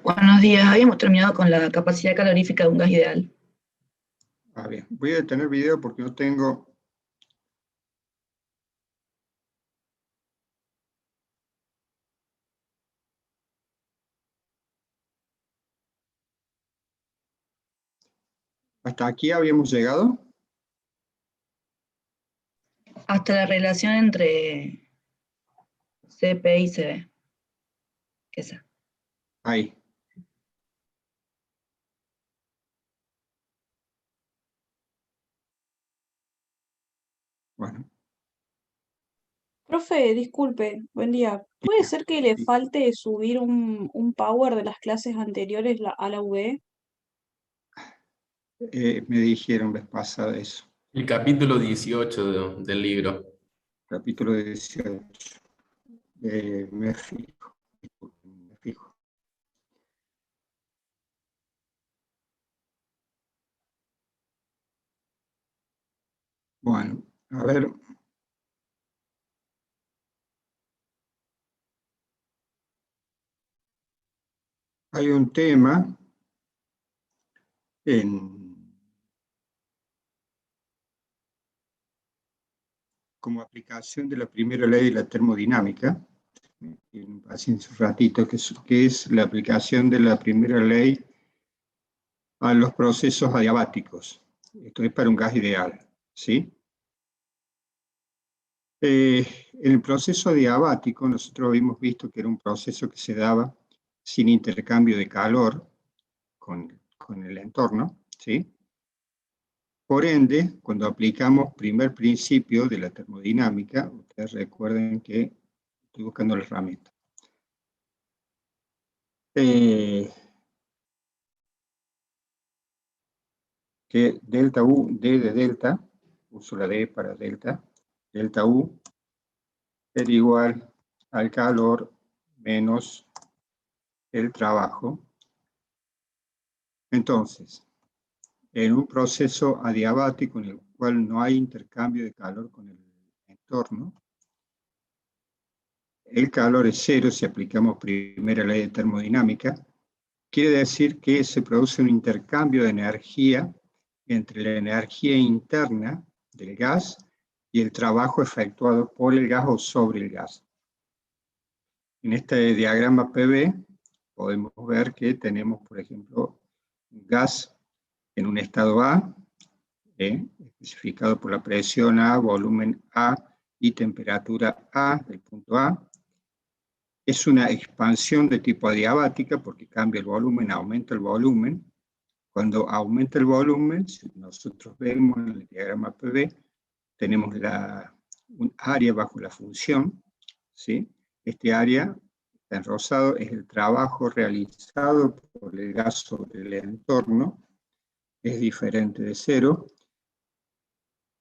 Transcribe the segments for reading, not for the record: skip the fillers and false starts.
Buenos días. Habíamos terminado con la capacidad calorífica de un gas ideal. Bien, voy a detener video porque no tengo... ¿Hasta aquí habíamos llegado? Hasta la relación entre CP y CB. Esa. Ahí. Bueno. Profe, disculpe, buen día. ¿Puede ser que le falte subir un power de las clases anteriores a la UE? Me dijeron vez pasada eso. El capítulo 18 del libro. Capítulo 18. Me fijo. Me fijo. Bueno, a ver. Hay un tema como aplicación de la primera ley de la termodinámica, hace un ratito, que es la aplicación de la primera ley a los procesos adiabáticos. Esto es para un gas ideal, ¿sí? En el proceso adiabático nosotros habíamos visto que era un proceso que se daba sin intercambio de calor con el entorno, ¿sí? Por ende, cuando aplicamos primer principio de la termodinámica, ustedes recuerden que estoy buscando la herramienta. Que delta U, D de delta, uso la D para delta, delta U era igual al calor menos el trabajo. Entonces, en un proceso adiabático en el cual no hay intercambio de calor con el entorno, el calor es cero si aplicamos primera ley de termodinámica. Quiere decir que se produce un intercambio de energía entre la energía interna del gas y el trabajo efectuado por el gas o sobre el gas. En este diagrama PV podemos ver que tenemos, por ejemplo, un gas en un estado A, especificado por la presión A, volumen A y temperatura A del punto A. Es una expansión de tipo adiabática porque cambia el volumen, aumenta el volumen. Cuando aumenta el volumen, si nosotros vemos en el diagrama PV, tenemos un área bajo la función, ¿sí? Este área, en rosado, es el trabajo realizado por el gas sobre el entorno, es diferente de cero.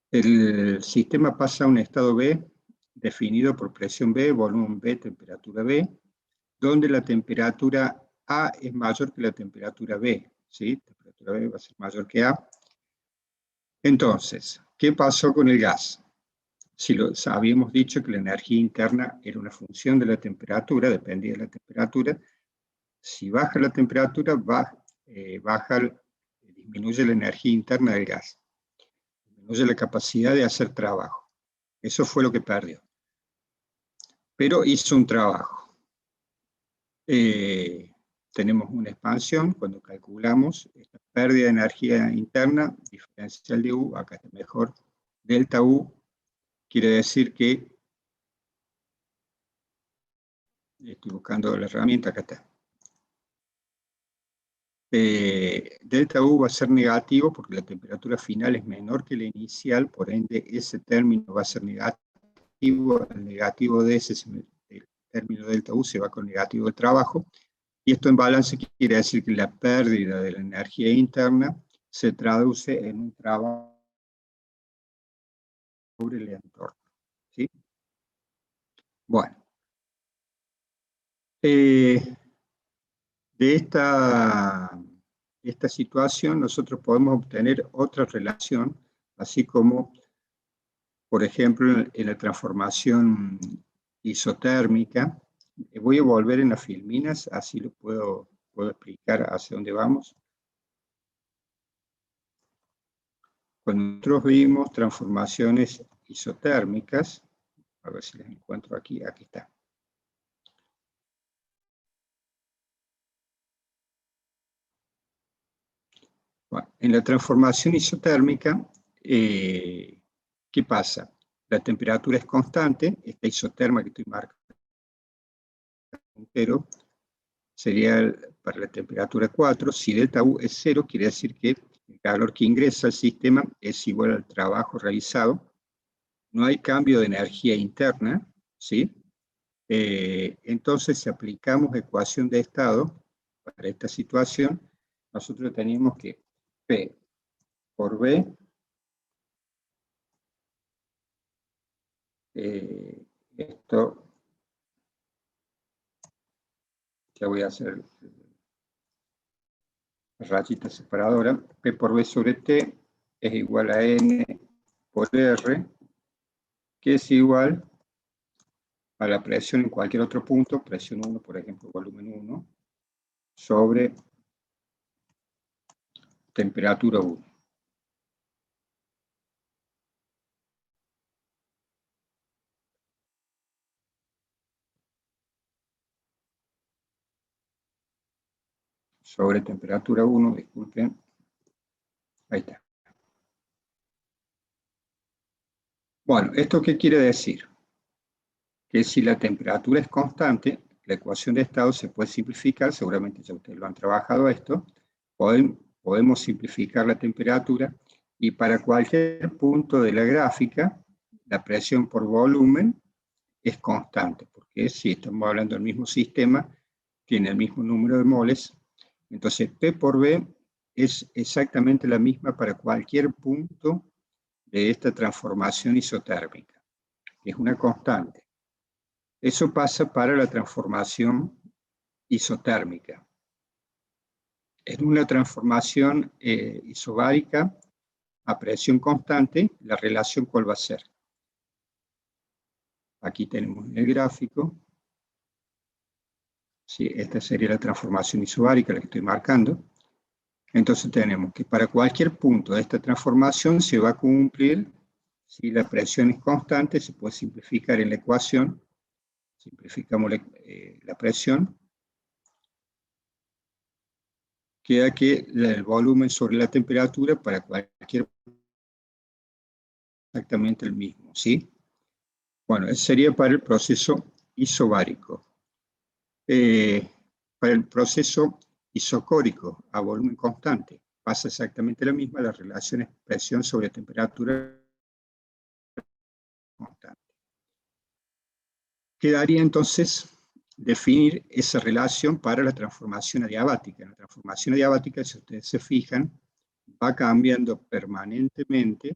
El sistema pasa a un estado B, definido por presión B, volumen B, temperatura B, donde la temperatura A es mayor que la temperatura B, ¿sí? La temperatura B va a ser mayor que A. Entonces, ¿qué pasó con el gas? Si habíamos dicho que la energía interna era una función de la temperatura, dependía de la temperatura. Si baja la temperatura, disminuye la energía interna del gas, disminuye la capacidad de hacer trabajo. Eso fue lo que perdió. Pero hizo un trabajo. Tenemos una expansión cuando calculamos esta pérdida de energía interna, diferencial de U, acá está mejor, delta U, quiere decir que, estoy buscando la herramienta, acá está. Delta U va a ser negativo porque la temperatura final es menor que la inicial, por ende ese término va a ser negativo, el negativo de ese el término delta U se va con negativo de trabajo, y esto en balance quiere decir que la pérdida de la energía interna se traduce en un trabajo sobre el entorno, ¿sí? Bueno. De esta situación nosotros podemos obtener otra relación, así como, por ejemplo, en la transformación isotérmica, Voy a volver en las filminas, así lo puedo explicar hacia dónde vamos. Cuando nosotros vimos transformaciones isotérmicas, a ver si las encuentro aquí, aquí está. Bueno, en la transformación isotérmica, ¿qué pasa? La temperatura es constante, esta isoterma que estoy marcando, pero sería para la temperatura 4, si delta U es 0, quiere decir que el calor que ingresa al sistema es igual al trabajo realizado. No hay cambio de energía interna, ¿sí? Entonces, si aplicamos ecuación de estado para esta situación, nosotros tenemos que P por B esto ya voy a hacer la rayita separadora. P por B sobre T es igual a N por R, que es igual a la presión en cualquier otro punto, presión 1, por ejemplo, volumen 1, sobre temperatura 1. Sobre temperatura 1, disculpen. Ahí está. Bueno, ¿esto qué quiere decir? Que si la temperatura es constante, la ecuación de estado se puede simplificar, seguramente ya ustedes lo han trabajado esto, podemos simplificar la temperatura y para cualquier punto de la gráfica, la presión por volumen es constante, porque si estamos hablando del mismo sistema, tiene el mismo número de moles, entonces P por B es exactamente la misma para cualquier punto de esta transformación isotérmica, que es una constante. Eso pasa para la transformación isotérmica. En una transformación isobárica a presión constante, la relación ¿cuál va a ser? Aquí tenemos el gráfico. Sí, esta sería la transformación isobárica, la que estoy marcando. Entonces tenemos que para cualquier punto de esta transformación se va a cumplir, si la presión es constante, se puede simplificar en la ecuación, simplificamos la presión, queda que el volumen sobre la temperatura para cualquier exactamente el mismo, ¿sí? Bueno, eso sería para el proceso isobárico. Para el proceso isocórico a volumen constante pasa exactamente lo mismo, la relación es presión sobre temperatura constante. Quedaría entonces definir esa relación para la transformación adiabática. En la transformación adiabática, si ustedes se fijan, va cambiando permanentemente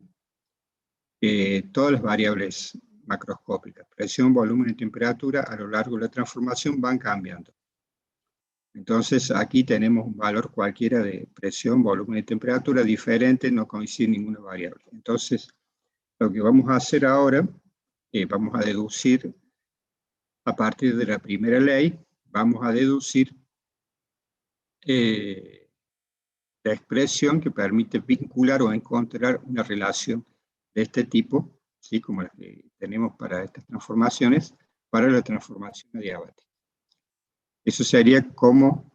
todas las variables macroscópicas, presión, volumen y temperatura, a lo largo de la transformación van cambiando. Entonces aquí tenemos un valor cualquiera de presión, volumen y temperatura diferente, no coincide ninguna variable. Entonces, lo que vamos a hacer ahora, vamos a deducir, a partir de la primera ley, vamos a deducir la expresión que permite vincular o encontrar una relación de este tipo, ¿sí? Como las que tenemos para estas transformaciones, para la transformación adiabática. Eso sería como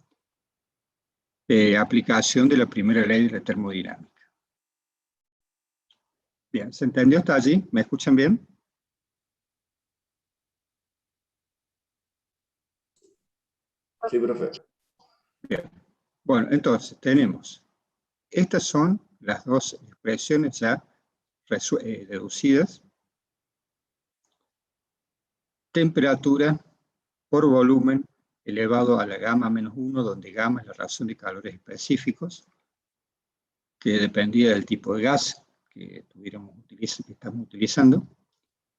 aplicación de la primera ley de la termodinámica. Bien, ¿se entendió hasta allí? ¿Me escuchan bien? Sí, profe. Bien. Bueno, entonces tenemos, estas son las dos expresiones ya deducidas. Temperatura por volumen elevado a la gamma menos 1, donde gamma es la razón de calores específicos, que dependía del tipo de gas que estamos utilizando.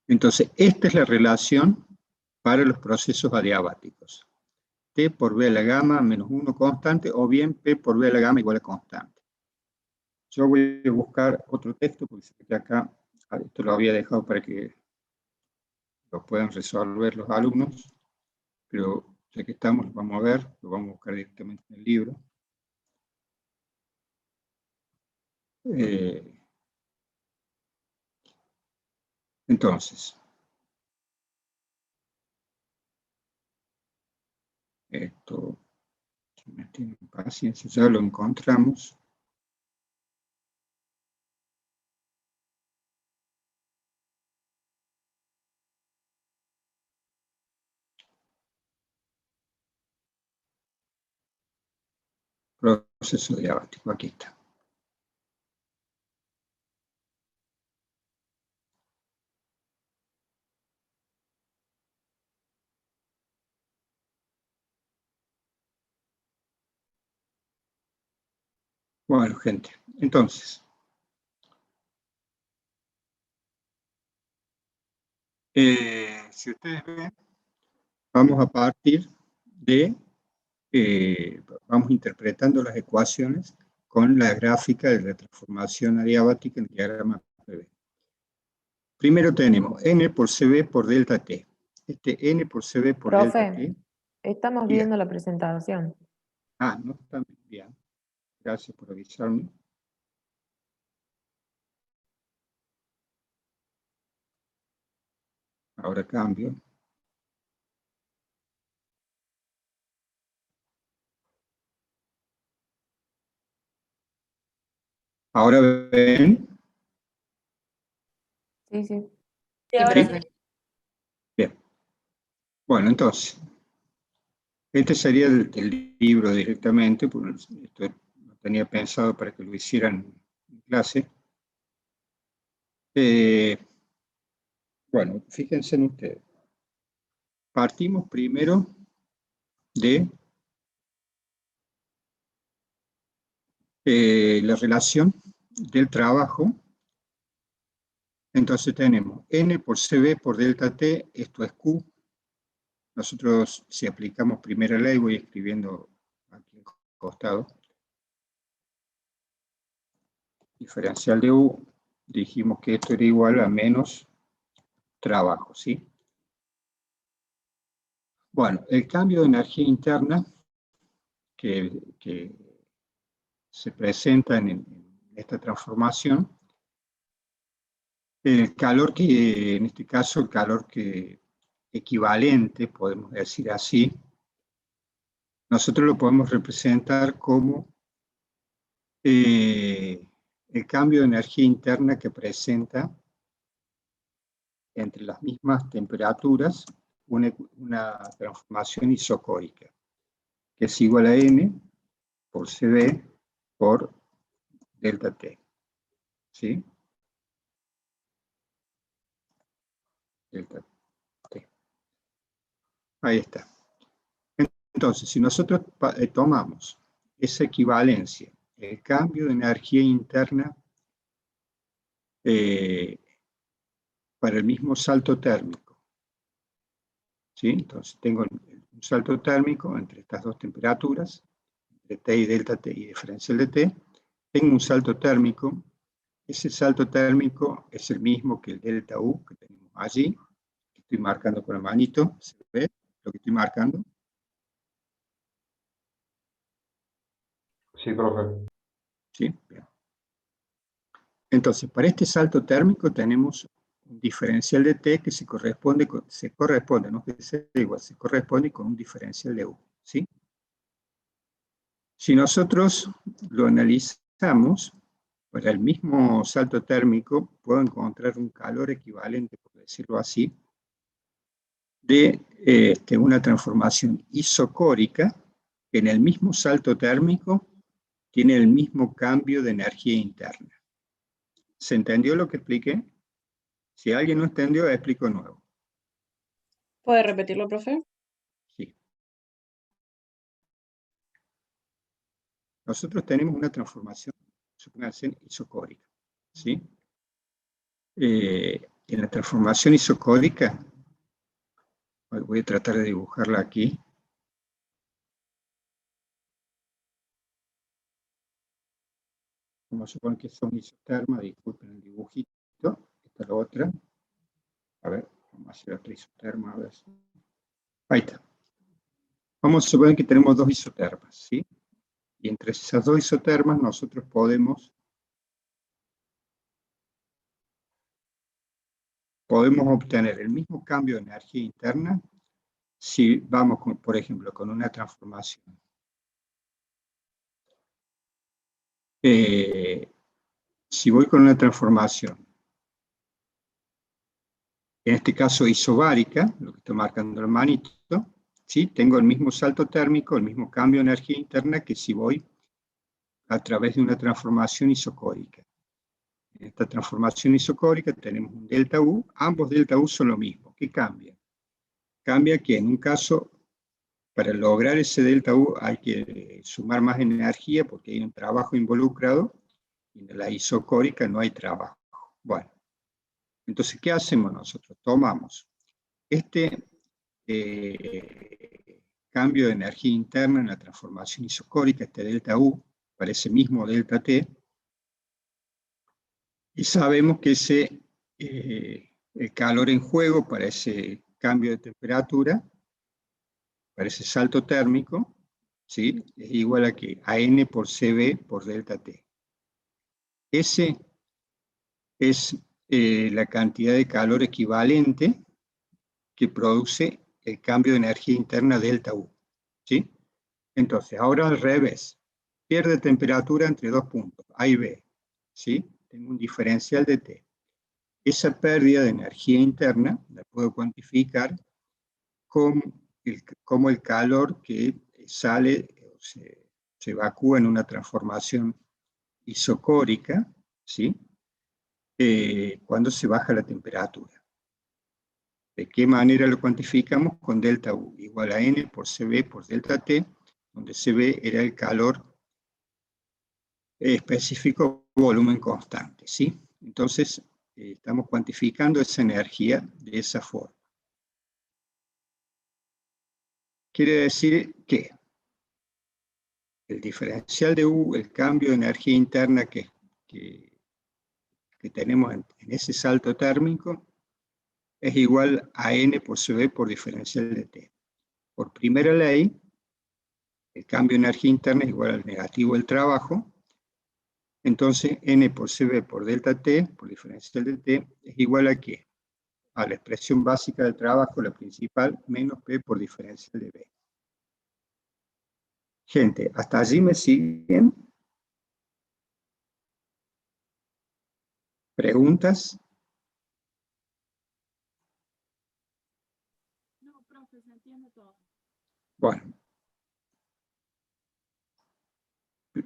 Entonces, esta es la relación para los procesos adiabáticos. T por B a la gamma menos 1 constante, o bien P por B a la gamma igual a constante. Yo voy a buscar otro texto, porque sé que acá, esto lo había dejado para que lo puedan resolver los alumnos, pero ya que estamos, lo vamos a ver, lo vamos a buscar directamente en el libro. Entonces, esto, si me tienen paciencia, ya lo encontramos. Proceso diabático, aquí está. Bueno, gente, entonces, si ustedes ven, vamos a partir de, vamos interpretando las ecuaciones con la gráfica de la transformación adiabática en el diagrama PV. Primero tenemos N por CB por delta T. Este N por CB por delta T. Profe, estamos viendo la presentación. Ah, no está bien. Gracias por avisarme. Ahora cambio. Ahora ven. Sí, sí. Y ahora sí. Bien. Bueno, entonces, este sería el libro directamente, porque esto no tenía pensado para que lo hicieran en clase. Bueno, fíjense en ustedes. Partimos primero de la relación del trabajo. Entonces tenemos N por CB por delta T, esto es Q. Nosotros, si aplicamos primera ley, voy escribiendo aquí al costado. Diferencial de U, dijimos que esto era igual a menos trabajo, ¿sí? Bueno, el cambio de energía interna que se presenta en esta transformación, el calor que, en este caso, el calor que equivalente, podemos decir así, nosotros lo podemos representar como el cambio de energía interna que presenta entre las mismas temperaturas una transformación isocórica, que es igual a N por CB por delta T. ¿Sí? Delta T. Ahí está. Entonces, si nosotros tomamos esa equivalencia, el cambio de energía interna para el mismo salto térmico, ¿sí? Entonces tengo un salto térmico entre estas dos temperaturas, de T y delta T y diferencial de T, tengo un salto térmico, ese salto térmico es el mismo que el delta U que tenemos allí, que estoy marcando con la manito, ¿se ve lo que estoy marcando? Sí, profe. ¿Sí? Bien. Entonces, para este salto térmico tenemos un diferencial de T que se corresponde, no que sea igual, se corresponde con un diferencial de U, ¿sí? Si nosotros lo analizamos, para el mismo salto térmico puedo encontrar un calor equivalente, por decirlo así, de una transformación isocórica que en el mismo salto térmico tiene el mismo cambio de energía interna. ¿Se entendió lo que expliqué? Si alguien no entendió, explico de nuevo. ¿Puede repetirlo, profe? Sí. Nosotros tenemos una transformación, supónganse, isocórica, ¿sí? En la transformación isocórica, voy a tratar de dibujarla aquí. Como suponen que son isotermas, disculpen el dibujito. Esta es la otra. A ver, vamos a hacer otra isoterma. A ver. Ahí está. Vamos a suponer que tenemos dos isotermas, ¿sí? Y entre esas dos isotermas nosotros podemos obtener el mismo cambio de energía interna si vamos, por ejemplo, con una transformación. Si voy con una transformación, en este caso isobárica, lo que está marcando el manito, ¿sí? Tengo el mismo salto térmico, el mismo cambio de energía interna que si voy a través de una transformación isocórica. En esta transformación isocórica tenemos un delta U, ambos delta U son lo mismo. ¿Qué cambia? Cambia que en un caso, para lograr ese delta U hay que sumar más energía porque hay un trabajo involucrado, y en la isocórica no hay trabajo. Bueno, entonces, ¿qué hacemos nosotros? Tomamos este cambio de energía interna en la transformación isocórica, este delta U, para ese mismo delta T, y sabemos que el calor en juego para ese cambio de temperatura, para ese salto térmico, ¿sí? Es igual a N por CB por delta T. Ese es la cantidad de calor equivalente que produce el cambio de energía interna delta U, ¿sí? Entonces, ahora al revés, pierde temperatura entre dos puntos, A y B, ¿sí? Tengo un diferencial de T. Esa pérdida de energía interna la puedo cuantificar como el calor que sale o se evacúa en una transformación isocórica, ¿sí? Cuando se baja la temperatura. ¿De qué manera lo cuantificamos? Con delta U igual a N por CB por delta T, donde CB era el calor específico volumen constante, ¿sí? Entonces, estamos cuantificando esa energía de esa forma. Quiere decir que el diferencial de U, el cambio de energía interna que tenemos en ese salto térmico, es igual a N por CB por diferencial de T. Por primera ley, el cambio de energía interna es igual al negativo del trabajo. Entonces, N por CB por delta T, por diferencial de T, es igual a ¿qué? A la expresión básica del trabajo, la principal, menos P por diferencial de B. Gente, ¿hasta allí me siguen? ¿Preguntas? No, profe, se entiende todo. Bueno.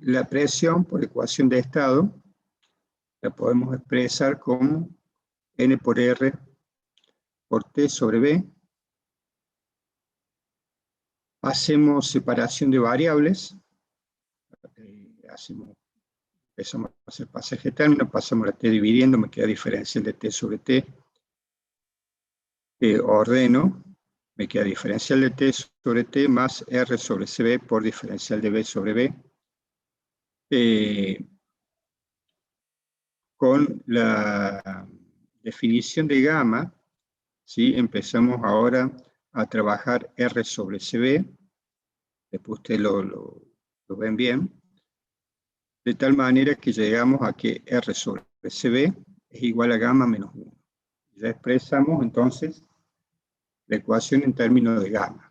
La presión por ecuación de estado la podemos expresar como N por R por T sobre B. Hacemos separación de variables. Empezamos a hacer pasaje de términos, pasamos a T dividiendo, me queda diferencial de T sobre T. Ordeno, me queda diferencial de T sobre T más R sobre CB por diferencial de B sobre B. Con la definición de gamma, ¿sí? Empezamos ahora a trabajar R sobre CB, después ustedes lo ven bien, de tal manera que llegamos a que R sobre CB es igual a gamma menos 1. Ya expresamos entonces la ecuación en términos de gamma.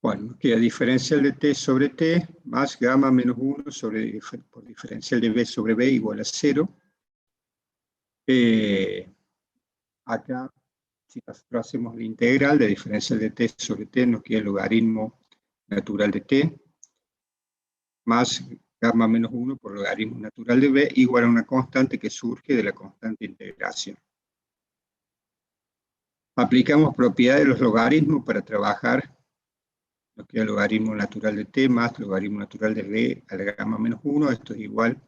Bueno, nos queda diferencial de T sobre T más gamma menos 1 por diferencial de B sobre B igual a 0. Acá, si nosotros hacemos la integral de diferencial de T sobre T, nos queda el logaritmo natural de T más gamma menos 1 por logaritmo natural de B igual a una constante que surge de la constante integración. Aplicamos propiedades de los logaritmos para trabajar. Nos queda el logaritmo natural de T más logaritmo natural de B a la gamma menos 1. Esto es igual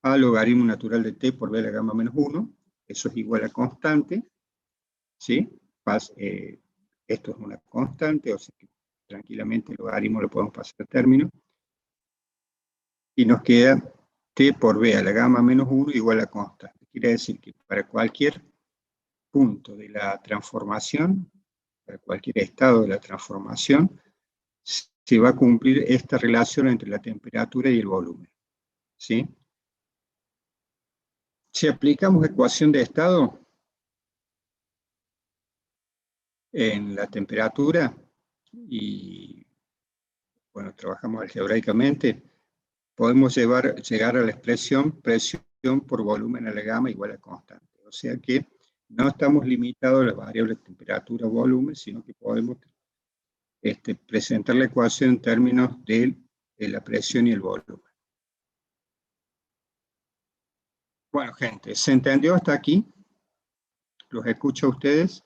a logaritmo natural de T por B a la gamma menos 1. Eso es igual a constante. ¿Sí? Esto es una constante, o sea que tranquilamente el logaritmo lo podemos pasar a término. Y nos queda T por B a la gamma menos 1 igual a constante. Quiere decir que para cualquier punto de la transformación, para cualquier estado de la transformación, se va a cumplir esta relación entre la temperatura y el volumen. ¿Sí? Si aplicamos ecuación de estado en la temperatura y, bueno, trabajamos algebraicamente, podemos llegar a la expresión presión por volumen a la gamma igual a constante. O sea que no estamos limitados a las variables temperatura o volumen, sino que podemos presentar la ecuación en términos de la presión y el volumen. Bueno, gente, ¿se entendió hasta aquí? ¿Los escucho a ustedes?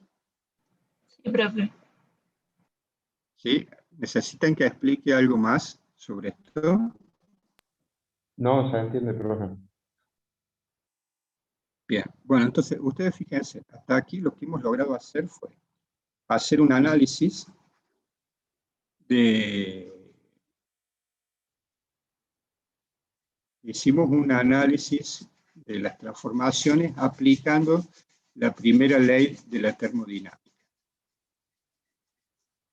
Sí, profe. ¿Sí? ¿Necesitan que explique algo más sobre esto? No, se entiende, profe. Bien, bueno, entonces ustedes fíjense, hasta aquí lo que hemos logrado hacer fue hacer un análisis hicimos un análisis de las transformaciones aplicando la primera ley de la termodinámica.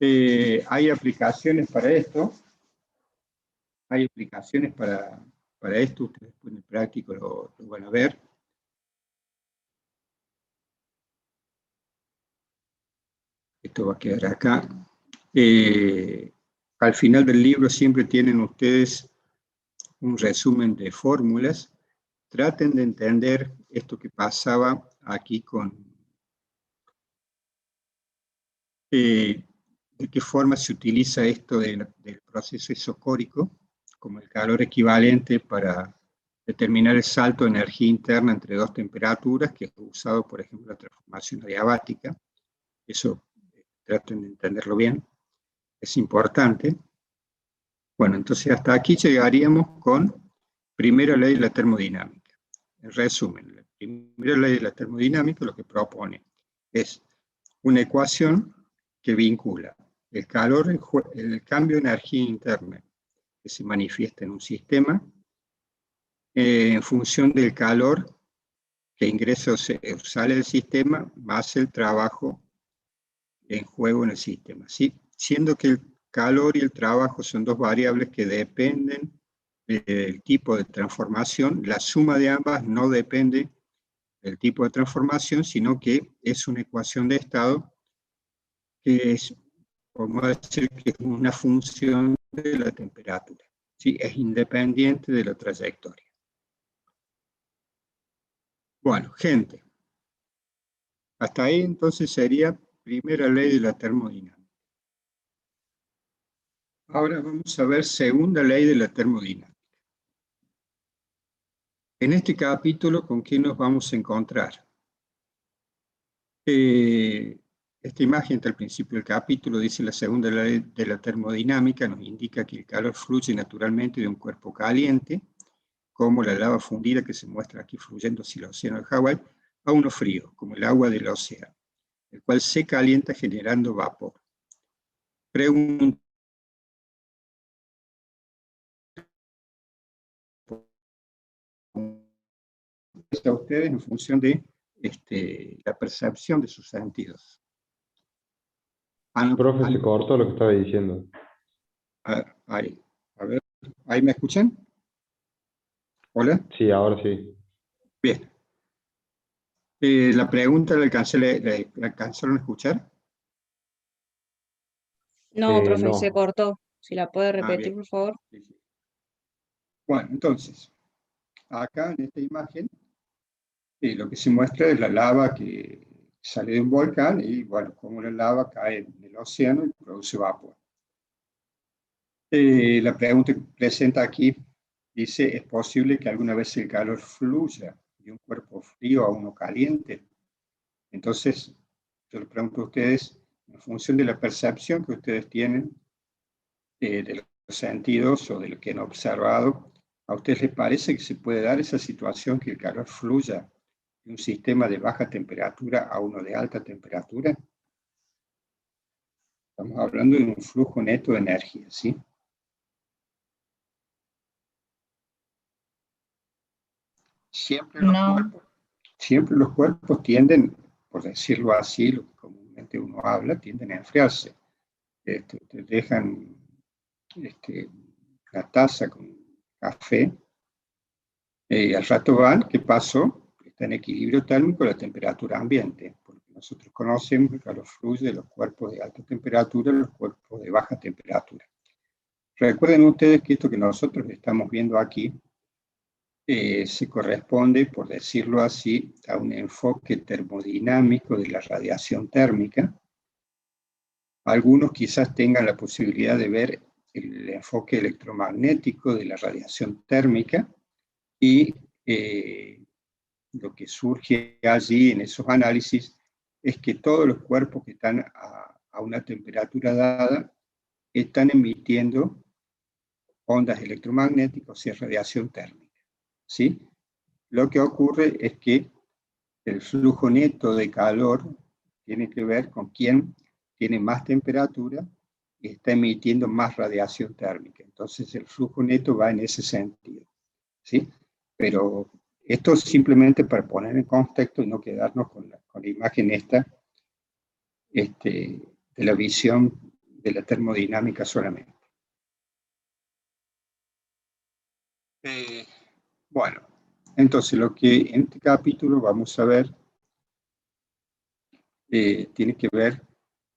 Hay aplicaciones para esto, ustedes en el práctico lo van a ver. Esto va a quedar acá. Al final del libro siempre tienen ustedes un resumen de fórmulas. Traten de entender esto que pasaba aquí de qué forma se utiliza esto del proceso isocórico como el calor equivalente para determinar el salto de energía interna entre dos temperaturas, que es usado, por ejemplo, en la transformación adiabática. Eso traten de entenderlo bien, es importante. Bueno, entonces hasta aquí llegaríamos con primera ley de la termodinámica. En resumen, la primera ley de la termodinámica lo que propone es una ecuación que vincula el calor, el cambio de energía interna que se manifiesta en un sistema en función del calor que ingresa o sale del sistema más el trabajo en juego en el sistema, ¿sí? Siendo que el calor y el trabajo son dos variables que dependen del tipo de transformación, la suma de ambas no depende del tipo de transformación, sino que es una ecuación de estado que es, podemos decir que es una función de la temperatura, ¿sí? Es independiente de la trayectoria. Bueno, gente, hasta ahí entonces sería primera ley de la termodinámica. Ahora vamos a ver segunda ley de la termodinámica. En este capítulo, ¿con qué nos vamos a encontrar? Esta imagen está al principio del capítulo, dice la segunda ley de la termodinámica, nos indica que el calor fluye naturalmente de un cuerpo caliente, como la lava fundida que se muestra aquí fluyendo hacia el océano de Hawái, a uno frío, como el agua del océano, el cual se calienta generando vapor. Pregunta a ustedes en función de la percepción de sus sentidos. Profe, se cortó lo que estaba diciendo. Ahí, a ver, ¿ahí me escuchan? ¿Hola? Sí, ahora sí. Bien. La pregunta la alcanzaron a escuchar. No, profe, se No. cortó. Si la puede repetir, Bien. por favor. Sí, sí. Bueno, entonces, acá en esta imagen, lo que se muestra es la lava que sale de un volcán y, bueno, como la lava cae en el océano y produce vapor. La pregunta que presenta aquí dice, ¿es posible que alguna vez el calor fluya de un cuerpo frío a uno caliente? Entonces, yo les pregunto a ustedes, en función de la percepción que ustedes tienen, de los sentidos o de lo que han observado, ¿a ustedes les parece que se puede dar esa situación que el calor fluya de un sistema de baja temperatura a uno de alta temperatura? Estamos hablando de un flujo neto de energía, ¿sí? Siempre No. los cuerpos tienden por decirlo así, lo que comúnmente uno habla, tienden a enfriarse. Te dejan la taza con café, al rato van, ¿qué pasó? Está en equilibrio térmico la temperatura ambiente, porque nosotros conocemos el calor fluye de los cuerpos de alta temperatura a los cuerpos de baja temperatura. Recuerden ustedes que esto que nosotros estamos viendo aquí se corresponde, por decirlo así, a un enfoque termodinámico de la radiación térmica. Algunos quizás tengan la posibilidad de ver el enfoque electromagnético de la radiación térmica y lo que surge allí en esos análisis es que todos los cuerpos que están a una temperatura dada están emitiendo ondas electromagnéticas, o sea, radiación térmica, ¿sí? Lo que ocurre es que el flujo neto de calor tiene que ver con quién tiene más temperatura y está emitiendo más radiación térmica. Entonces el flujo neto va en ese sentido, ¿sí? Pero esto simplemente para poner en contexto y no quedarnos con la imagen esta de la visión de la termodinámica solamente. Bueno, entonces lo que en este capítulo vamos a ver tiene que ver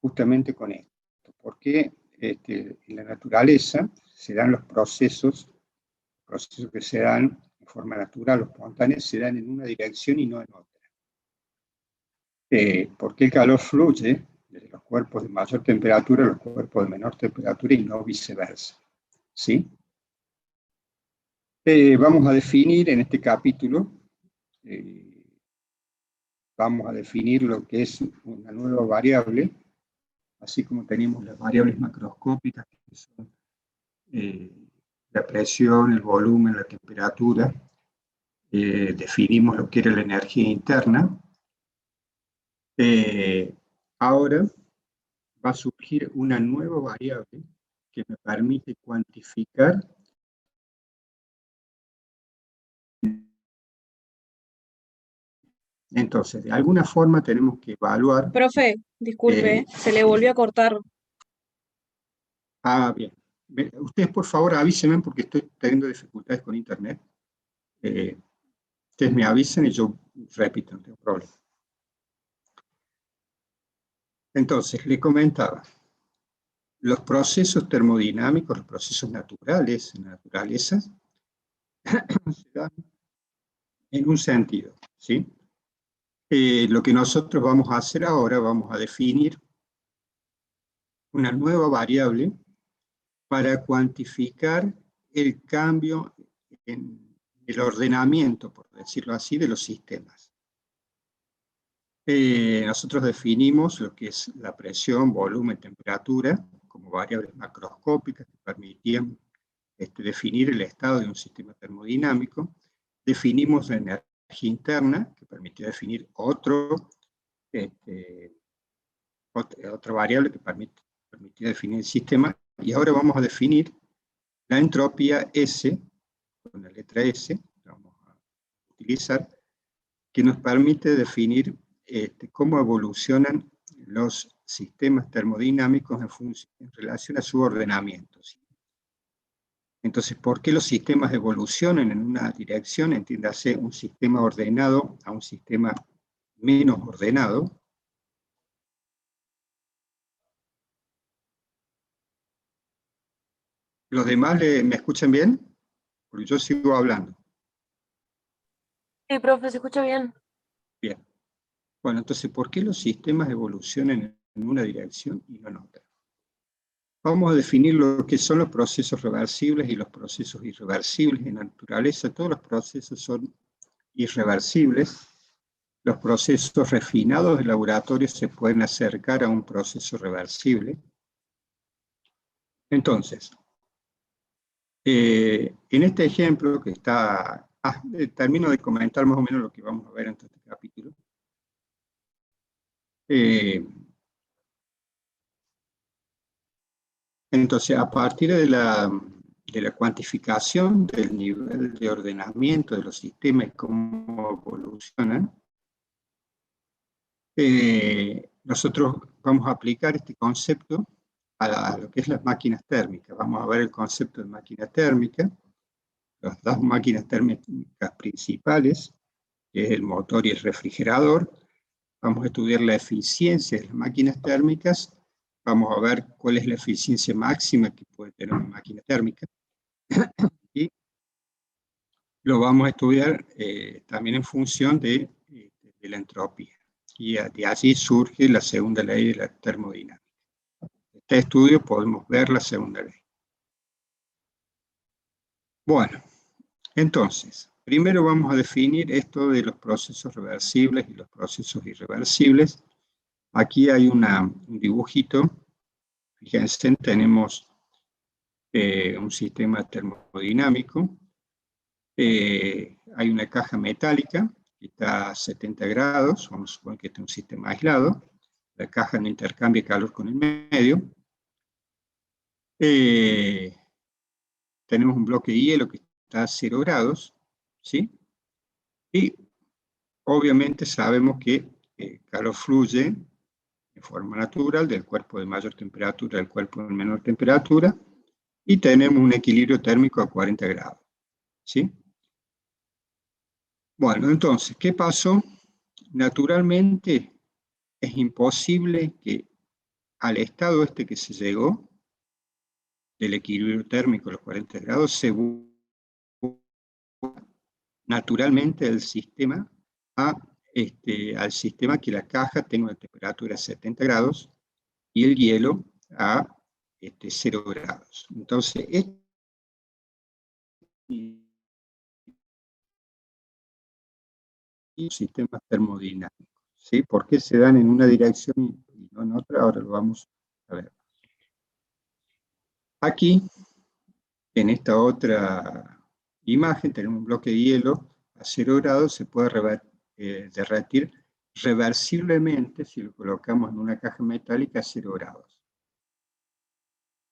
justamente con esto. Porque en la naturaleza se dan los procesos que se dan de forma natural o espontánea, se dan en una dirección y no en otra. Porque el calor fluye desde los cuerpos de mayor temperatura a los cuerpos de menor temperatura y no viceversa, ¿sí? Vamos a definir en este capítulo, vamos a definir lo que es una nueva variable, así como tenemos las variables macroscópicas, que son la presión, el volumen, la temperatura. Definimos lo que era la energía interna. Ahora va a surgir una nueva variable que me permite cuantificar entonces, de alguna forma tenemos que evaluar. Profe, disculpe, se le volvió a cortar. Bien. Ustedes, por favor, avísenme porque estoy teniendo dificultades con internet. Ustedes me avisen y yo repito, no tengo problema. Entonces, le comentaba, los procesos termodinámicos, los procesos naturales en la naturaleza, se dan en un sentido, ¿sí? Lo que nosotros vamos a hacer ahora, vamos a definir una nueva variable para cuantificar el cambio en el ordenamiento, por decirlo así, de los sistemas. Nosotros definimos lo que es la presión, volumen, temperatura, como variables macroscópicas que permitían definir el estado de un sistema termodinámico. Definimos la energía interna, que permitía definir otra variable que permitía definir el sistema. Y ahora vamos a definir la entropía S, con la letra S, la vamos a utilizar, que nos permite definir cómo evolucionan los sistemas termodinámicos en relación a su ordenamiento, ¿sí? Entonces, ¿por qué los sistemas evolucionan en una dirección? Entiéndase, un sistema ordenado a un sistema menos ordenado. ¿Los demás me escuchan bien? Porque yo sigo hablando. Sí, profe, se escucha bien. Bien. Bueno, entonces, ¿por qué los sistemas evolucionan en una dirección y no en otra? Vamos a definir lo que son los procesos reversibles y los procesos irreversibles. En la naturaleza todos los procesos son irreversibles. Los procesos refinados de laboratorio se pueden acercar a un proceso reversible. Entonces, en este ejemplo que está... termino de comentar más o menos lo que vamos a ver en este capítulo. Entonces, a partir de la cuantificación del nivel de ordenamiento de los sistemas y cómo evolucionan, nosotros vamos a aplicar este concepto a lo que es las máquinas térmicas. Vamos a ver el concepto de máquina térmica, las dos máquinas térmicas principales, que es el motor y el refrigerador. Vamos a estudiar la eficiencia de las máquinas térmicas. Vamos a ver cuál es la eficiencia máxima que puede tener una máquina térmica. Y lo vamos a estudiar también en función de la entropía. Y de allí surge la segunda ley de la termodinámica. En este estudio podemos ver la segunda ley. Bueno, entonces, primero vamos a definir esto de los procesos reversibles y los procesos irreversibles. Aquí hay un dibujito. Fíjense, tenemos un sistema termodinámico. Hay una caja metálica que está a 70 grados, vamos a suponer que este es un sistema aislado. La caja no intercambia calor con el medio. Tenemos un bloque de hielo que está a 0 grados, ¿sí? Y obviamente sabemos que el calor fluye de forma natural del cuerpo de mayor temperatura al cuerpo de menor temperatura, y tenemos un equilibrio térmico a 40 grados, ¿sí? Bueno, entonces, ¿qué pasó? Naturalmente es imposible que al estado este que se llegó, del equilibrio térmico a los 40 grados, se vuelva naturalmente el sistema al sistema que la caja tenga una temperatura de 70 grados y el hielo a 0 grados. Entonces, sistemas termodinámicos, ¿sí? ¿Por qué se dan en una dirección y no en otra? Ahora lo vamos a ver. Aquí, en esta otra imagen, tenemos un bloque de hielo a 0 grados, se puede derretir reversiblemente si lo colocamos en una caja metálica a 0 grados.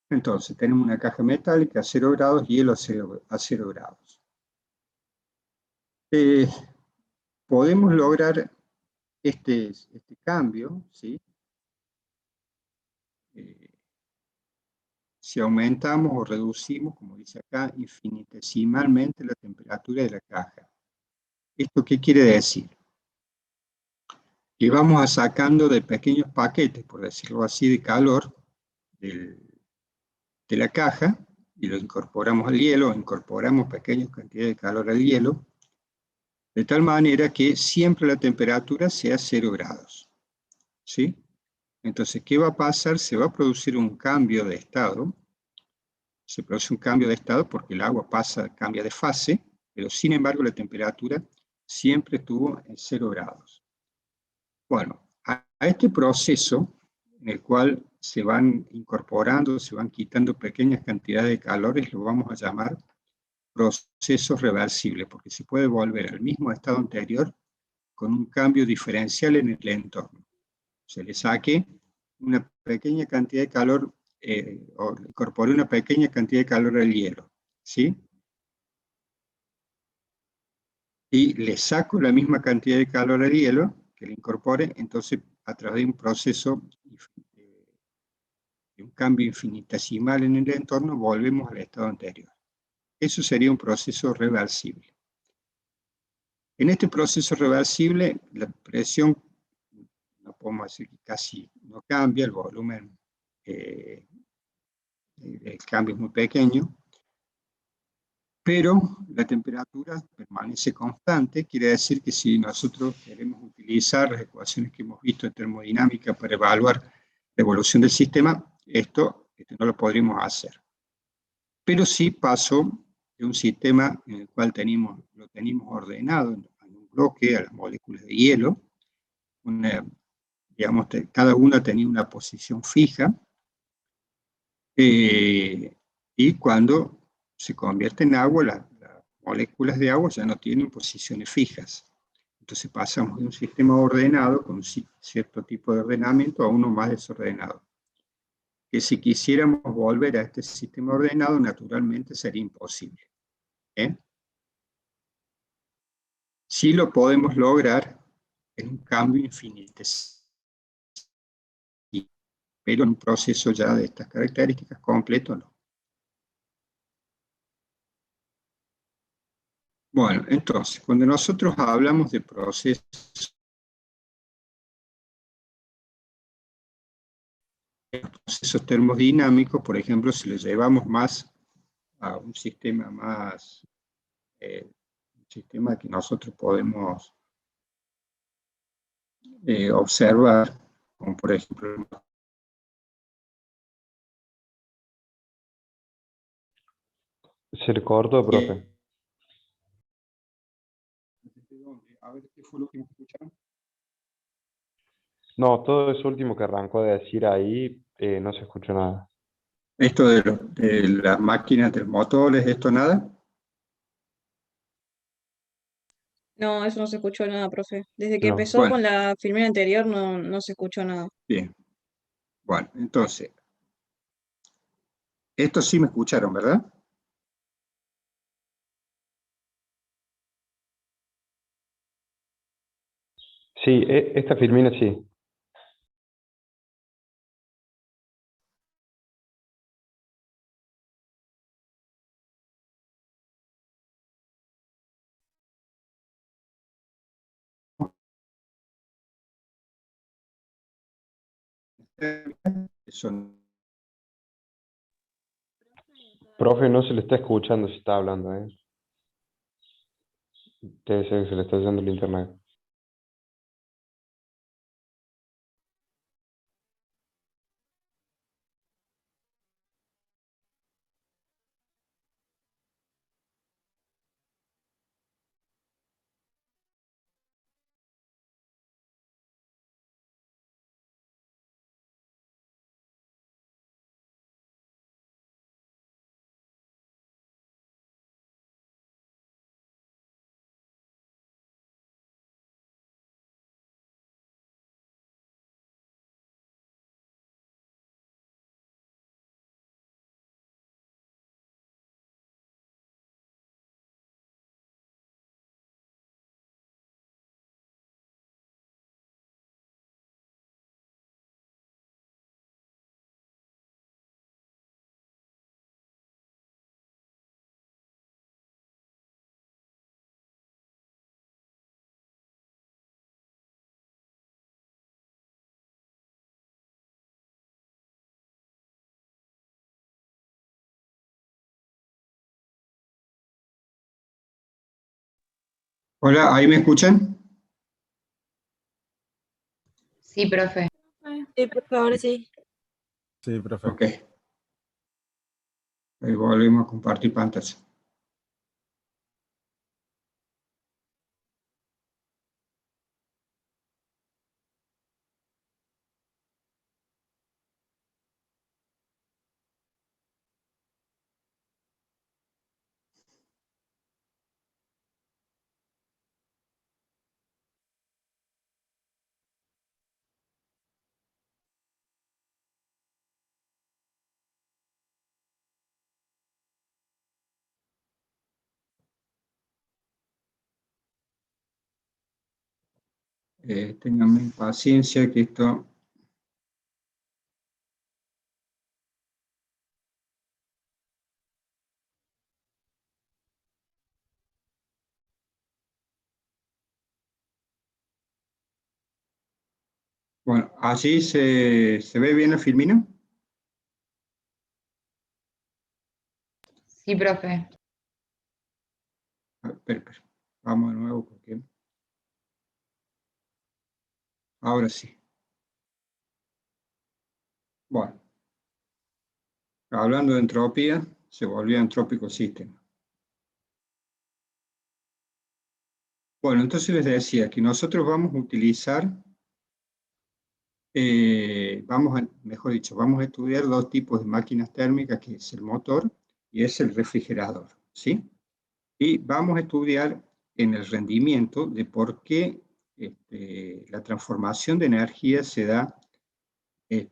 Entonces, tenemos una caja metálica a 0 grados, hielo a 0 grados. Podemos lograr este cambio, ¿sí? Si aumentamos o reducimos, como dice acá, infinitesimalmente la temperatura de la caja. ¿Esto qué quiere decir? Que vamos a sacando de pequeños paquetes, por decirlo así, de calor de la caja, y lo incorporamos al hielo, incorporamos pequeñas cantidades de calor al hielo, de tal manera que siempre la temperatura sea 0 grados. ¿Sí? Entonces, ¿qué va a pasar? Se va a producir un cambio de estado. Se produce un cambio de estado porque el agua cambia de fase, pero sin embargo la temperatura siempre estuvo en 0 grados. Bueno, a este proceso en el cual se van incorporando, se van quitando pequeñas cantidades de calores, lo vamos a llamar proceso reversible, porque se puede volver al mismo estado anterior con un cambio diferencial en el entorno. Se le saque una pequeña cantidad de calor, o incorpore una pequeña cantidad de calor al hielo, ¿sí? Y le saco la misma cantidad de calor al hielo, que le incorpore, entonces a través de un proceso, de un cambio infinitesimal en el entorno, volvemos al estado anterior. Eso sería un proceso reversible. En este proceso reversible, la presión, no podemos decir que casi no cambia, el volumen, el cambio es muy pequeño, pero la temperatura permanece constante. Quiere decir que si nosotros queremos utilizar las ecuaciones que hemos visto de termodinámica para evaluar la evolución del sistema, esto no lo podríamos hacer. Pero sí pasó de un sistema en el cual lo teníamos ordenado en un bloque a las moléculas de hielo, digamos, cada una tenía una posición fija, y cuando se convierte en agua, las moléculas de agua ya no tienen posiciones fijas. Entonces pasamos de un sistema ordenado, con un cierto tipo de ordenamiento, a uno más desordenado. Que si quisiéramos volver a este sistema ordenado, naturalmente sería imposible. Sí lo podemos lograr en un cambio infinitesimal, pero en un proceso ya de estas características completo no. Bueno, entonces, cuando nosotros hablamos de procesos termodinámicos, por ejemplo, si lo llevamos más a un sistema más, un sistema que nosotros podemos observar, como por ejemplo... Se le cortó, profe. A ver, ¿qué fue lo que me escucharon? No, todo eso último que arrancó de decir ahí, no se escuchó nada. Esto de las máquinas, de los motores, ¿esto nada? No, eso no se escuchó nada, profe. Desde que No. empezó Bueno, con la filmina anterior no se escuchó nada. bien. Bueno, entonces, esto sí me escucharon, ¿verdad? Sí, esta filmina sí. Son, Profe, no se le está escuchando si está hablando, ¿eh? Debe ser que se le está yendo el internet. hola, ¿ahí me escuchan? Sí, profe. Sí, por favor, sí. Sí, profe. Ok. Ahí volvemos a compartir pantalla. Ténganme paciencia que esto... Bueno, ¿allí se ve bien la filmina? Sí, profe. Espera. Vamos de nuevo porque... Ahora sí. Bueno, hablando de entropía, se volvió entrópico el sistema. Bueno, entonces les decía que nosotros vamos a utilizar, mejor dicho, vamos a estudiar dos tipos de máquinas térmicas, que es el motor y es el refrigerador, ¿sí? Y vamos a estudiar en el rendimiento de por qué la transformación de energía se da,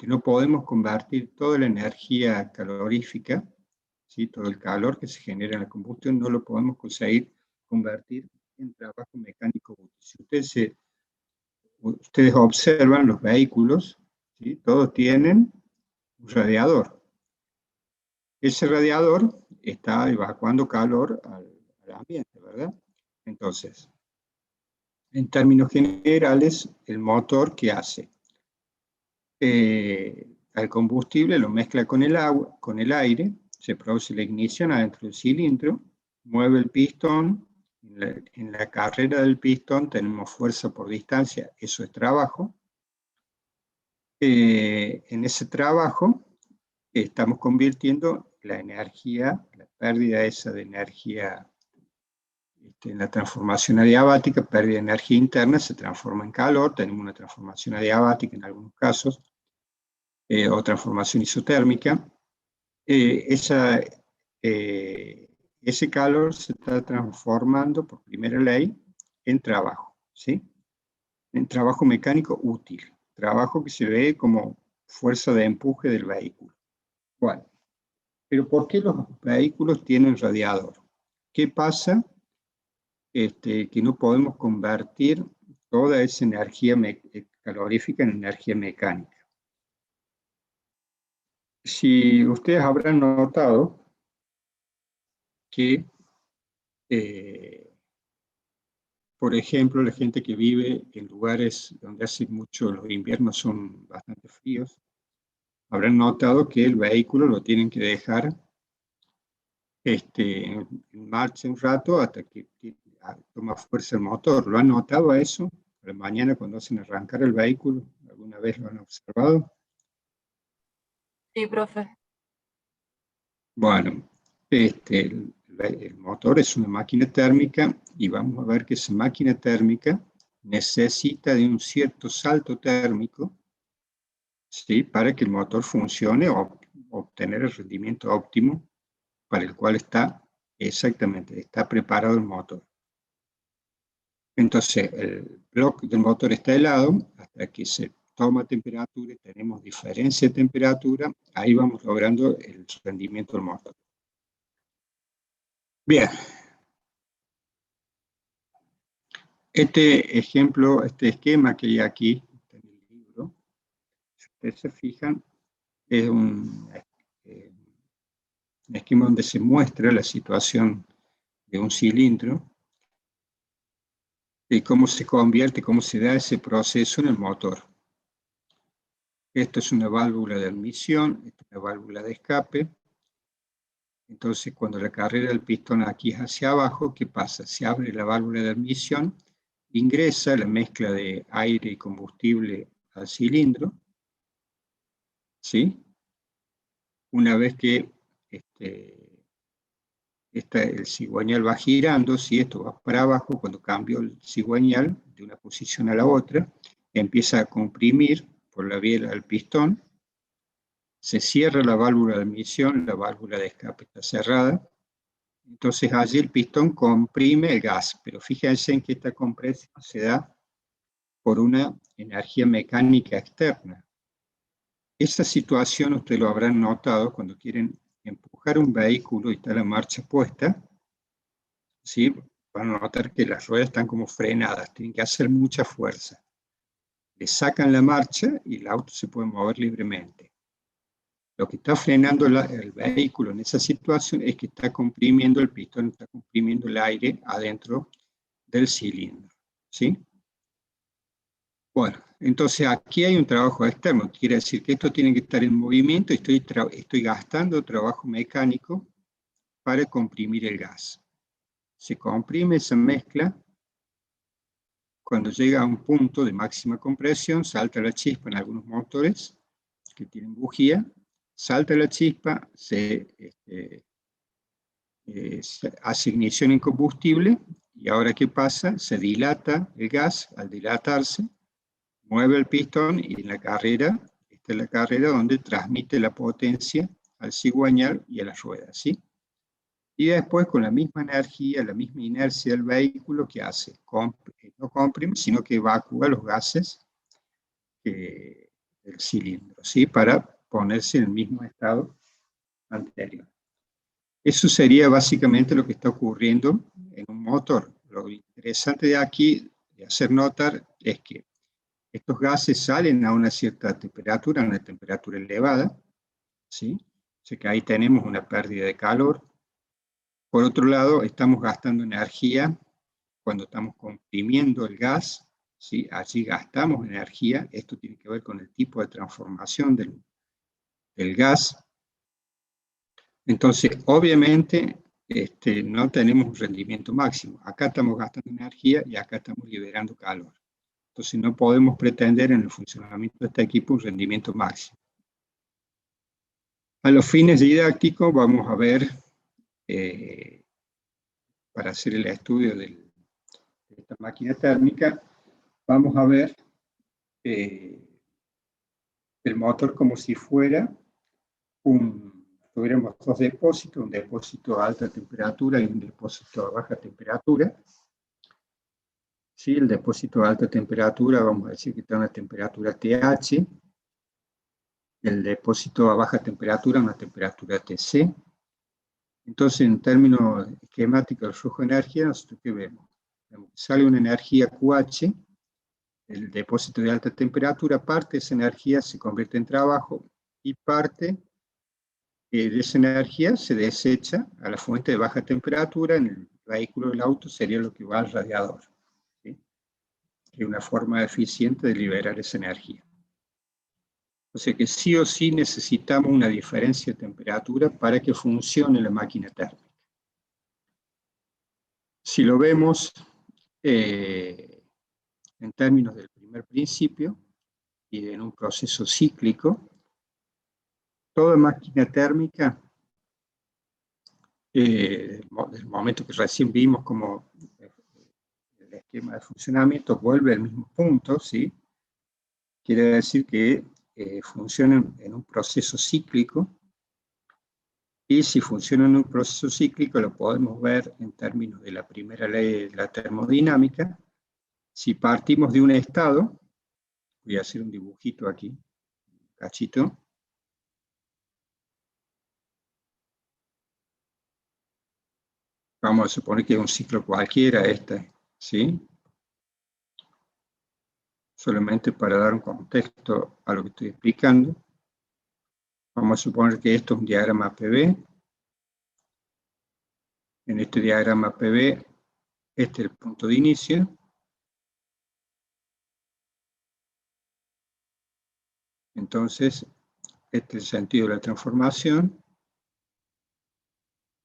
no podemos convertir toda la energía calorífica, ¿sí? Todo el calor que se genera en la combustión, no lo podemos conseguir convertir en trabajo mecánico útil. Si ustedes ustedes observan los vehículos, ¿sí? Todos tienen un radiador. Ese radiador está evacuando calor al ambiente, ¿verdad? Entonces, en términos generales, el motor, ¿qué hace? Al combustible lo mezcla con el agua, con el aire, se produce la ignición adentro del cilindro, mueve el pistón, en la carrera del pistón tenemos fuerza por distancia, eso es trabajo. En ese trabajo estamos convirtiendo la energía, la pérdida esa de energía en la transformación adiabática, pérdida de energía interna, se transforma en calor, tenemos una transformación adiabática en algunos casos, o transformación isotérmica. Ese calor se está transformando por primera ley en trabajo, ¿sí? En trabajo mecánico útil, trabajo que se ve como fuerza de empuje del vehículo. Bueno, pero ¿por qué los vehículos tienen radiador? ¿Qué pasa? Que no podemos convertir toda esa energía calorífica en energía mecánica. Si ustedes habrán notado que, por ejemplo, la gente que vive en lugares donde hace mucho, los inviernos son bastante fríos, habrán notado que el vehículo lo tienen que dejar en marcha un rato hasta que toma fuerza el motor. ¿Lo han notado a eso? Por la mañana cuando hacen arrancar el vehículo, ¿alguna vez lo han observado? Sí, profe. Bueno, el motor es una máquina térmica y vamos a ver que esa máquina térmica necesita de un cierto salto térmico, ¿sí? Para que el motor funcione o obtener el rendimiento óptimo para el cual está preparado el motor. Entonces, el bloque del motor está helado hasta que se toma temperatura y tenemos diferencia de temperatura, ahí vamos logrando el rendimiento del motor. Bien. Este ejemplo, este esquema que hay aquí en el libro, si ustedes se fijan, es un esquema donde se muestra la situación de un cilindro y cómo se convierte, cómo se da ese proceso en el motor. Esto es una válvula de admisión, esta es una válvula de escape. Entonces, cuando la carrera del pistón aquí es hacia abajo, ¿qué pasa? Se abre la válvula de admisión, ingresa la mezcla de aire y combustible al cilindro, ¿sí? Una vez que el cigüeñal va girando, si esto va para abajo, cuando cambio el cigüeñal de una posición a la otra, empieza a comprimir por la vía del pistón, se cierra la válvula de admisión, la válvula de escape está cerrada, entonces allí el pistón comprime el gas, pero fíjense en que esta compresión se da por una energía mecánica externa. Esa situación ustedes lo habrán notado cuando quieren empujar un vehículo y está la marcha puesta, ¿sí? Van a notar que las ruedas están como frenadas, tienen que hacer mucha fuerza. Le sacan la marcha y el auto se puede mover libremente. Lo que está frenando el vehículo en esa situación es que está comprimiendo el pistón, está comprimiendo el aire adentro del cilindro, ¿sí? Bueno, entonces aquí hay un trabajo externo, quiere decir que esto tiene que estar en movimiento y estoy gastando trabajo mecánico para comprimir el gas. Se comprime esa mezcla, cuando llega a un punto de máxima compresión, salta la chispa en algunos motores que tienen bujía, salta la chispa, se hace ignición en combustible, y ahora ¿qué pasa? Se dilata el gas, al dilatarse, mueve el pistón y en la carrera, esta es la carrera donde transmite la potencia al cigüeñal y a las ruedas, ¿sí? Y después con la misma energía, la misma inercia del vehículo, ¿qué hace? No comprime, sino que evacúa los gases del cilindro, ¿sí? Para ponerse en el mismo estado anterior. Eso sería básicamente lo que está ocurriendo en un motor. Lo interesante de aquí, de hacer notar, es que Estos gases salen a una cierta temperatura, a una temperatura elevada, ¿sí? O sea que ahí tenemos una pérdida de calor. Por otro lado, estamos gastando energía cuando estamos comprimiendo el gas, ¿sí? Allí gastamos energía. Esto tiene que ver con el tipo de transformación del gas. Entonces, obviamente, no tenemos un rendimiento máximo. Acá estamos gastando energía y acá estamos liberando calor. Entonces, no podemos pretender en el funcionamiento de este equipo un rendimiento máximo. A los fines didácticos vamos a ver, para hacer el estudio de esta máquina térmica, vamos a ver el motor como si fuera tuviéramos dos depósitos, un depósito a alta temperatura y un depósito a baja temperatura. Sí, el depósito a alta temperatura, vamos a decir que está a una temperatura TH, el depósito a baja temperatura, una temperatura TC. Entonces, en términos esquemáticos del flujo de energía, nosotros ¿qué vemos? Sale una energía QH, el depósito de alta temperatura, parte de esa energía se convierte en trabajo y parte de esa energía se desecha a la fuente de baja temperatura. En el vehículo del auto sería lo que va al radiador, ¿sí? Que es una forma eficiente de liberar esa energía. O sea que sí o sí necesitamos una diferencia de temperatura para que funcione la máquina térmica. Si lo vemos en términos del primer principio y en un proceso cíclico, toda máquina térmica, del momento que recién vimos como el esquema de funcionamiento, vuelve al mismo punto, ¿sí? Quiere decir que funcionan en un proceso cíclico, y si funciona en un proceso cíclico lo podemos ver en términos de la primera ley de la termodinámica. Si partimos de un estado, voy a hacer un dibujito aquí, un cachito. Vamos a suponer que es un ciclo cualquiera ¿sí? Solamente para dar un contexto a lo que estoy explicando. Vamos a suponer que esto es un diagrama PV. En este diagrama PV, este es el punto de inicio. Entonces, este es el sentido de la transformación.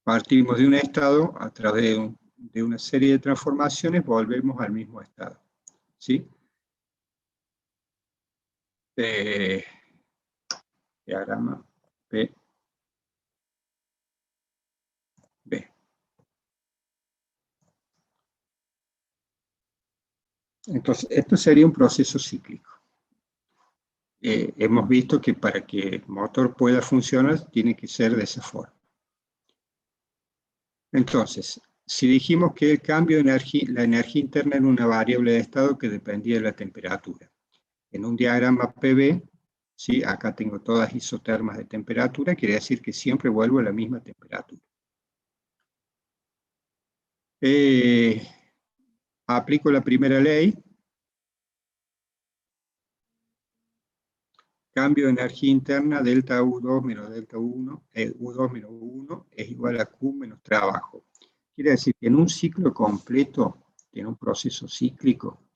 Partimos de un estado, a través de una serie de transformaciones, volvemos al mismo estado, ¿sí? Diagrama P. B. Entonces, esto sería un proceso cíclico. Hemos visto que para que el motor pueda funcionar, tiene que ser de esa forma. Entonces, si dijimos que el cambio de energía, la energía interna era una variable de estado que dependía de la temperatura. En un diagrama PV, ¿sí? Acá tengo todas isotermas de temperatura, quiere decir que siempre vuelvo a la misma temperatura. Aplico la primera ley. Cambio de energía interna, delta U2 menos delta U1, U2 menos U1 es igual a Q menos trabajo. Quiere decir que en un ciclo completo, en un proceso cíclico,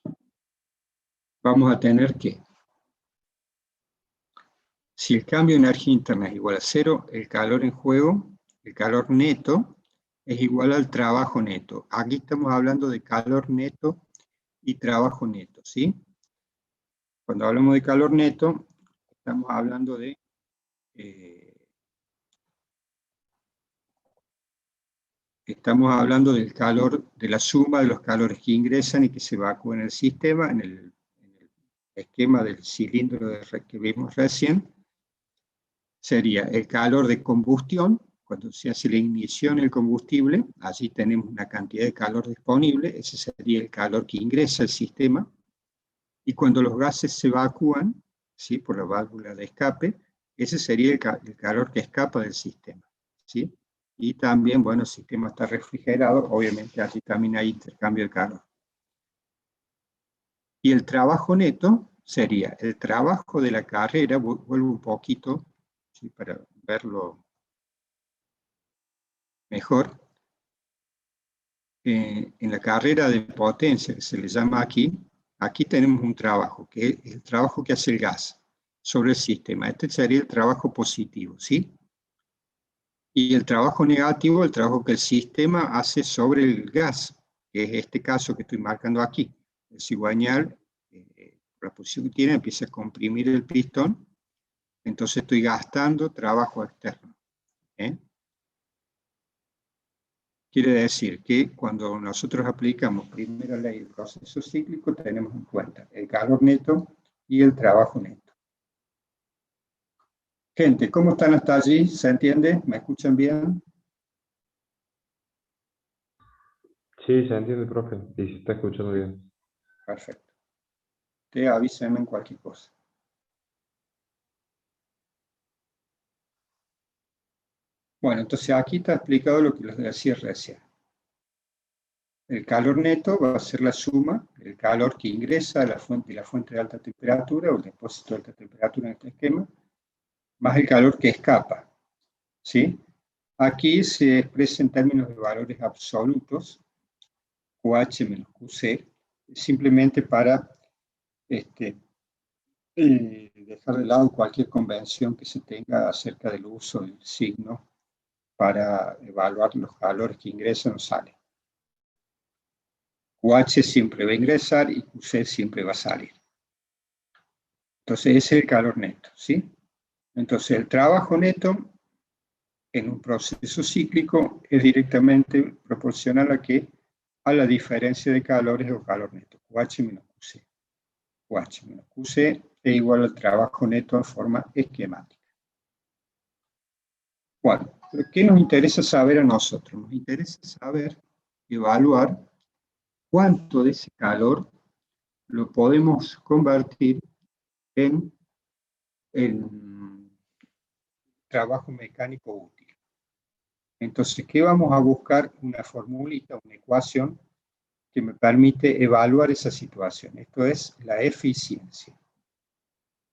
vamos a tener que, si el cambio de energía interna es igual a 0, el calor en juego, el calor neto, es igual al trabajo neto. Aquí estamos hablando de calor neto y trabajo neto, ¿sí? Cuando hablamos de calor neto, estamos hablando de del calor, de la suma de los calores que ingresan y que se evacúan en el sistema, en el esquema del cilindro que vimos recién. Sería el calor de combustión, cuando se hace la ignición del combustible, allí tenemos una cantidad de calor disponible, ese sería el calor que ingresa al sistema, y cuando los gases se evacúan, ¿sí? Por la válvula de escape, ese sería el calor que escapa del sistema, ¿sí? Y también, bueno, el sistema está refrigerado, obviamente allí también hay intercambio de calor. Y el trabajo neto sería el trabajo de la carrera, vuelvo un poquito, ¿sí?, para verlo mejor. En la carrera de potencia, que se le llama aquí tenemos un trabajo, que es el trabajo que hace el gas sobre el sistema. Este sería el trabajo positivo, ¿sí? Y el trabajo negativo, el trabajo que el sistema hace sobre el gas, que es este caso que estoy marcando aquí. El cigüeñal, por la posición que tiene, empieza a comprimir el pistón, entonces estoy gastando trabajo externo. Quiere decir que cuando nosotros aplicamos primera ley del proceso cíclico, tenemos en cuenta el calor neto y el trabajo neto. Gente, ¿cómo están hasta allí? ¿Se entiende? ¿Me escuchan bien? Sí, se entiende, profe, y se está escuchando bien. Perfecto. Te avísenme en cualquier cosa. Bueno, entonces aquí está explicado lo que les decía recién. El calor neto va a ser la suma del calor que ingresa a la fuente de alta temperatura o el depósito de alta temperatura en este esquema, más el calor que escapa, ¿sí? Aquí se expresa en términos de valores absolutos, QH menos QC, simplemente para dejar de lado cualquier convención que se tenga acerca del uso del signo para evaluar los calores que ingresan o salen. QH siempre va a ingresar y QC siempre va a salir. Entonces ese es el calor neto, ¿sí? Entonces el trabajo neto en un proceso cíclico es directamente proporcional a la diferencia de calores o calor neto, QH menos QC. QH menos QC es igual al trabajo neto en forma esquemática. Bueno, ¿qué nos interesa saber a nosotros? Nos interesa saber, evaluar cuánto de ese calor lo podemos convertir en trabajo mecánico útil. Entonces, ¿qué vamos a buscar? Una formulita, una ecuación que me permite evaluar esa situación. Esto es la eficiencia.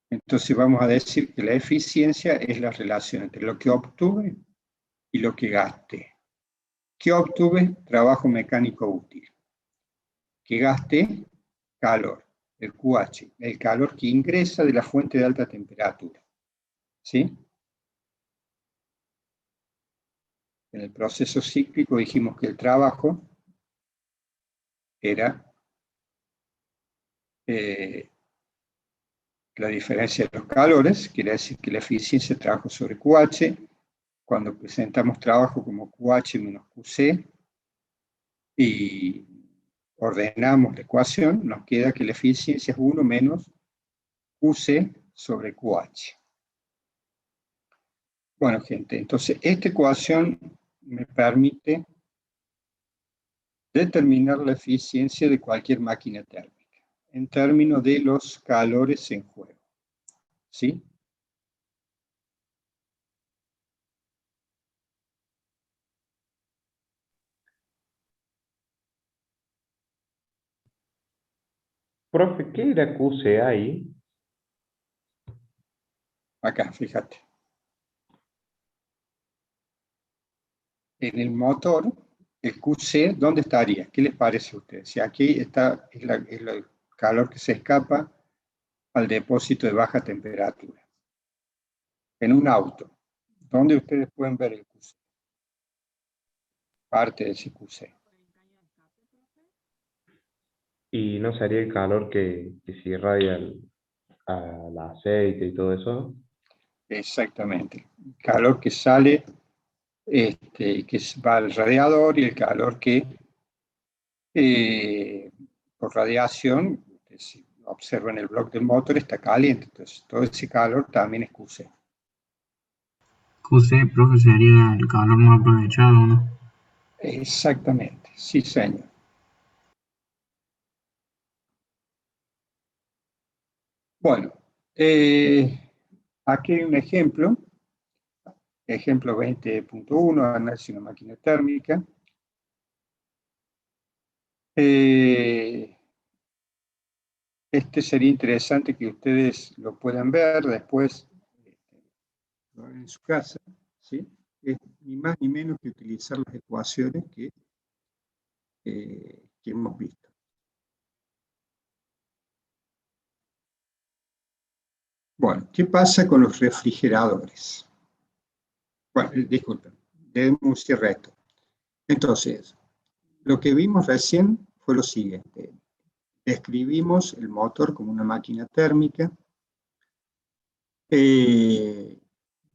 Entonces vamos a decir que la eficiencia es la relación entre lo que obtuve y lo que gasté. ¿Qué obtuve? Trabajo mecánico útil. ¿Qué gasté? Calor, el QH, el calor que ingresa de la fuente de alta temperatura. ¿Sí? En el proceso cíclico dijimos que el trabajo era la diferencia de los calores, quiere decir que la eficiencia es trabajo sobre QH. Cuando presentamos trabajo como QH menos QC y ordenamos la ecuación, nos queda que la eficiencia es 1 menos QC sobre QH. Bueno, gente, entonces esta ecuación me permite determinar la eficiencia de cualquier máquina térmica en términos de los calores en juego. ¿Sí? Profe, ¿qué era QC ahí? Acá, fíjate. En el motor, el QC, ¿dónde estaría? ¿Qué les parece a ustedes? Si aquí está el calor que se escapa al depósito de baja temperatura. En un auto, ¿dónde ustedes pueden ver el QC? Parte de ese QC. ¿Y no sería el calor que se irradia al aceite y todo eso? Exactamente. El calor que sale, que va al radiador, y el calor que por radiación, si observan el bloque del motor, está caliente. Entonces, todo ese calor también es QC. QC, profe, sería el calor no aprovechado, ¿no? Exactamente, sí, señor. Bueno, aquí hay un ejemplo. Ejemplo 20.1, análisis de una máquina térmica. este sería interesante que ustedes lo puedan ver después en su casa, ¿sí? Es ni más ni menos que utilizar las ecuaciones que hemos visto. Bueno, ¿qué pasa con los refrigeradores? Bueno, disculpen, debemos un cierre a esto. Entonces, lo que vimos recién fue lo siguiente. Describimos el motor como una máquina térmica.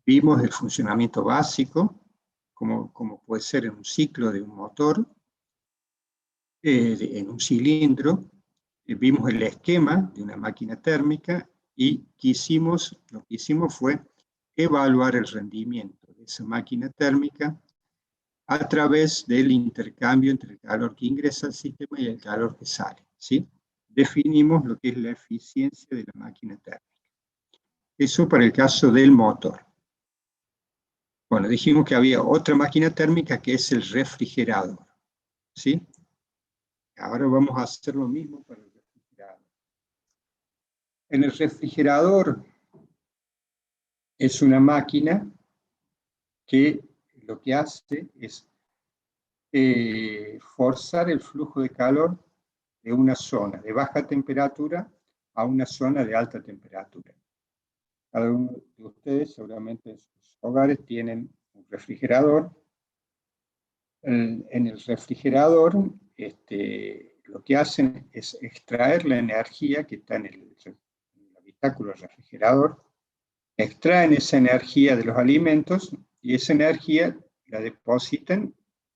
Vimos el funcionamiento básico, como puede ser en un ciclo de un motor, en un cilindro. Vimos el esquema de una máquina térmica y lo que hicimos fue evaluar el rendimiento de esa máquina térmica a través del intercambio entre el calor que ingresa al sistema y el calor que sale, ¿sí? Definimos lo que es la eficiencia de la máquina térmica. Eso para el caso del motor. Bueno, dijimos que había otra máquina térmica que es el refrigerador, ¿sí? Ahora vamos a hacer lo mismo para el refrigerador. En el refrigerador es una máquina que lo que hace es forzar el flujo de calor de una zona de baja temperatura a una zona de alta temperatura. Cada uno de ustedes seguramente en sus hogares tienen un refrigerador. En el refrigerador lo que hacen es extraer la energía que está en el habitáculo del refrigerador, extraen esa energía de los alimentos y esa energía la depositan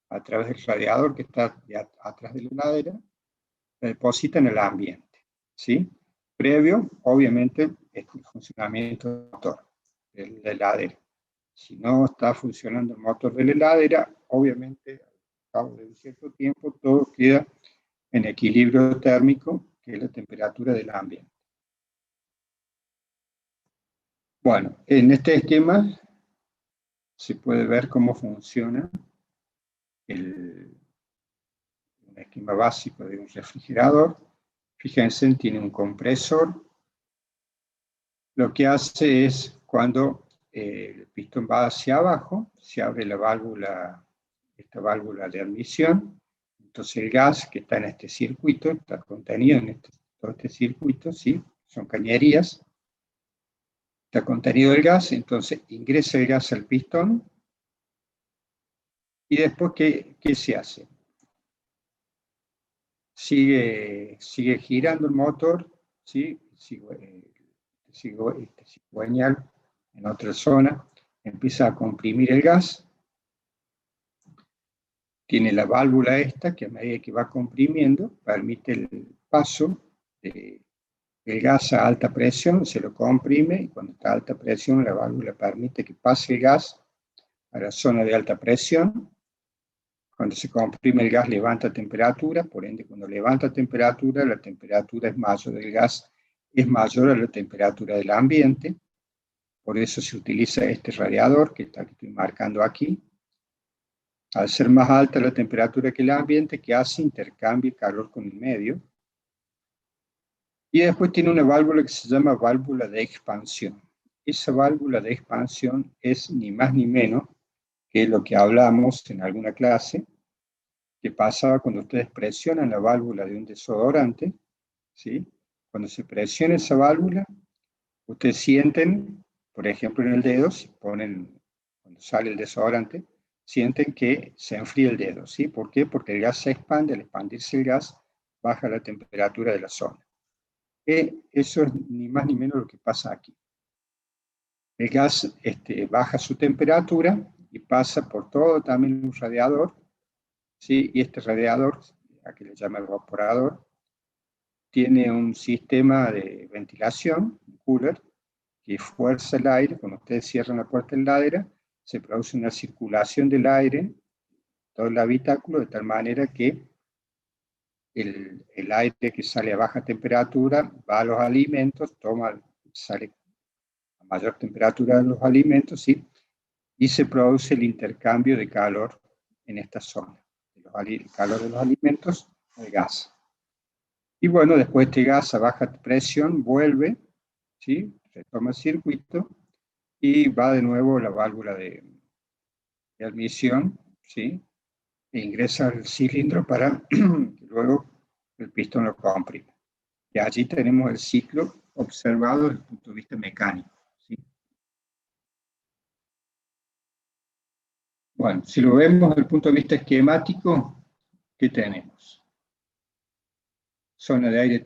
a través del radiador que está atrás de la heladera, la depositan en el ambiente, ¿sí? Previo, obviamente, el funcionamiento del motor de la heladera. Si no está funcionando el motor de la heladera, obviamente, al cabo de un cierto tiempo, todo queda en equilibrio térmico, que es la temperatura del ambiente. Bueno, en este esquema se puede ver cómo funciona un esquema básico de un refrigerador. Fíjense, tiene un compresor. Lo que hace es, cuando el pistón va hacia abajo, se abre la válvula, esta válvula de admisión. Entonces el gas que está en este circuito, está contenido en todo este circuito, ¿sí? Son cañerías. Está contenido el gas, entonces ingresa el gas al pistón. Y después, ¿qué se hace? Sigue girando el motor, ¿sí? Cigüeñal en otra zona, empieza a comprimir el gas. Tiene la válvula esta que a medida que va comprimiendo permite el paso del gas a alta presión, se lo comprime y cuando está a alta presión la válvula permite que pase el gas a la zona de alta presión. Cuando se comprime el gas levanta temperatura, por ende cuando levanta temperatura, la temperatura es mayor del gas, es mayor a la temperatura del ambiente. Por eso se utiliza este radiador que estoy marcando aquí. Al ser más alta la temperatura que el ambiente, que hace intercambio el calor con el medio. Y después tiene una válvula que se llama válvula de expansión. Esa válvula de expansión es ni más ni menos que lo que hablamos en alguna clase, que pasaba cuando ustedes presionan la válvula de un desodorante, ¿sí? Cuando se presiona esa válvula, ustedes sienten, por ejemplo en el dedo, si ponen, cuando sale el desodorante, sienten que se enfría el dedo, ¿sí? ¿Por qué? Porque el gas se expande, al expandirse el gas, baja la temperatura de la zona. Eso es ni más ni menos lo que pasa aquí. El gas baja su temperatura y pasa por todo también un radiador, ¿sí? Y este radiador, a que le llama evaporador, tiene un sistema de ventilación, un cooler, que fuerza el aire. Cuando ustedes cierran la puerta de la heladera, se produce una circulación del aire en todo el habitáculo, de tal manera que el aire que sale a baja temperatura va a los alimentos, sale a mayor temperatura de los alimentos, ¿sí? Y se produce el intercambio de calor en esta zona, el calor de los alimentos al gas. Y bueno, después este gas a baja presión vuelve, ¿sí? Retoma el circuito y va de nuevo la válvula de admisión, ¿sí? E ingresa al cilindro para que luego el pistón lo comprime. Y allí tenemos el ciclo observado desde el punto de vista mecánico, ¿sí? Bueno, si lo vemos desde el punto de vista esquemático, ¿qué tenemos? Zona de aire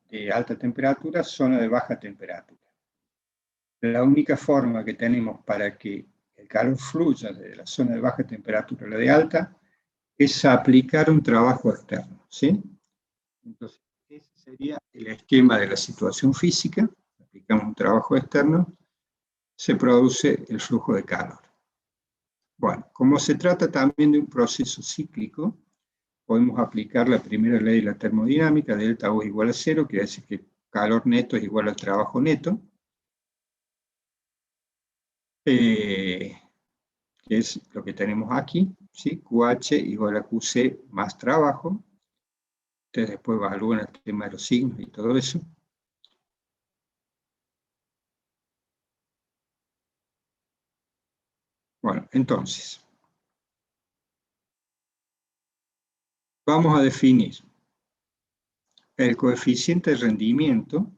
de alta temperatura, zona de baja temperatura. La única forma que tenemos para que el calor fluya desde la zona de baja temperatura a la de alta es aplicar un trabajo externo, ¿sí? Entonces, ese sería el esquema de la situación física. Aplicamos un trabajo externo, se produce el flujo de calor. Bueno, como se trata también de un proceso cíclico, podemos aplicar la primera ley de la termodinámica, delta U igual a cero, quiere decir que calor neto es igual al trabajo neto, que es lo que tenemos aquí, ¿sí? QH igual a QC más trabajo. Ustedes después evalúan el tema de los signos y todo eso. Bueno, entonces, vamos a definir el coeficiente de rendimiento.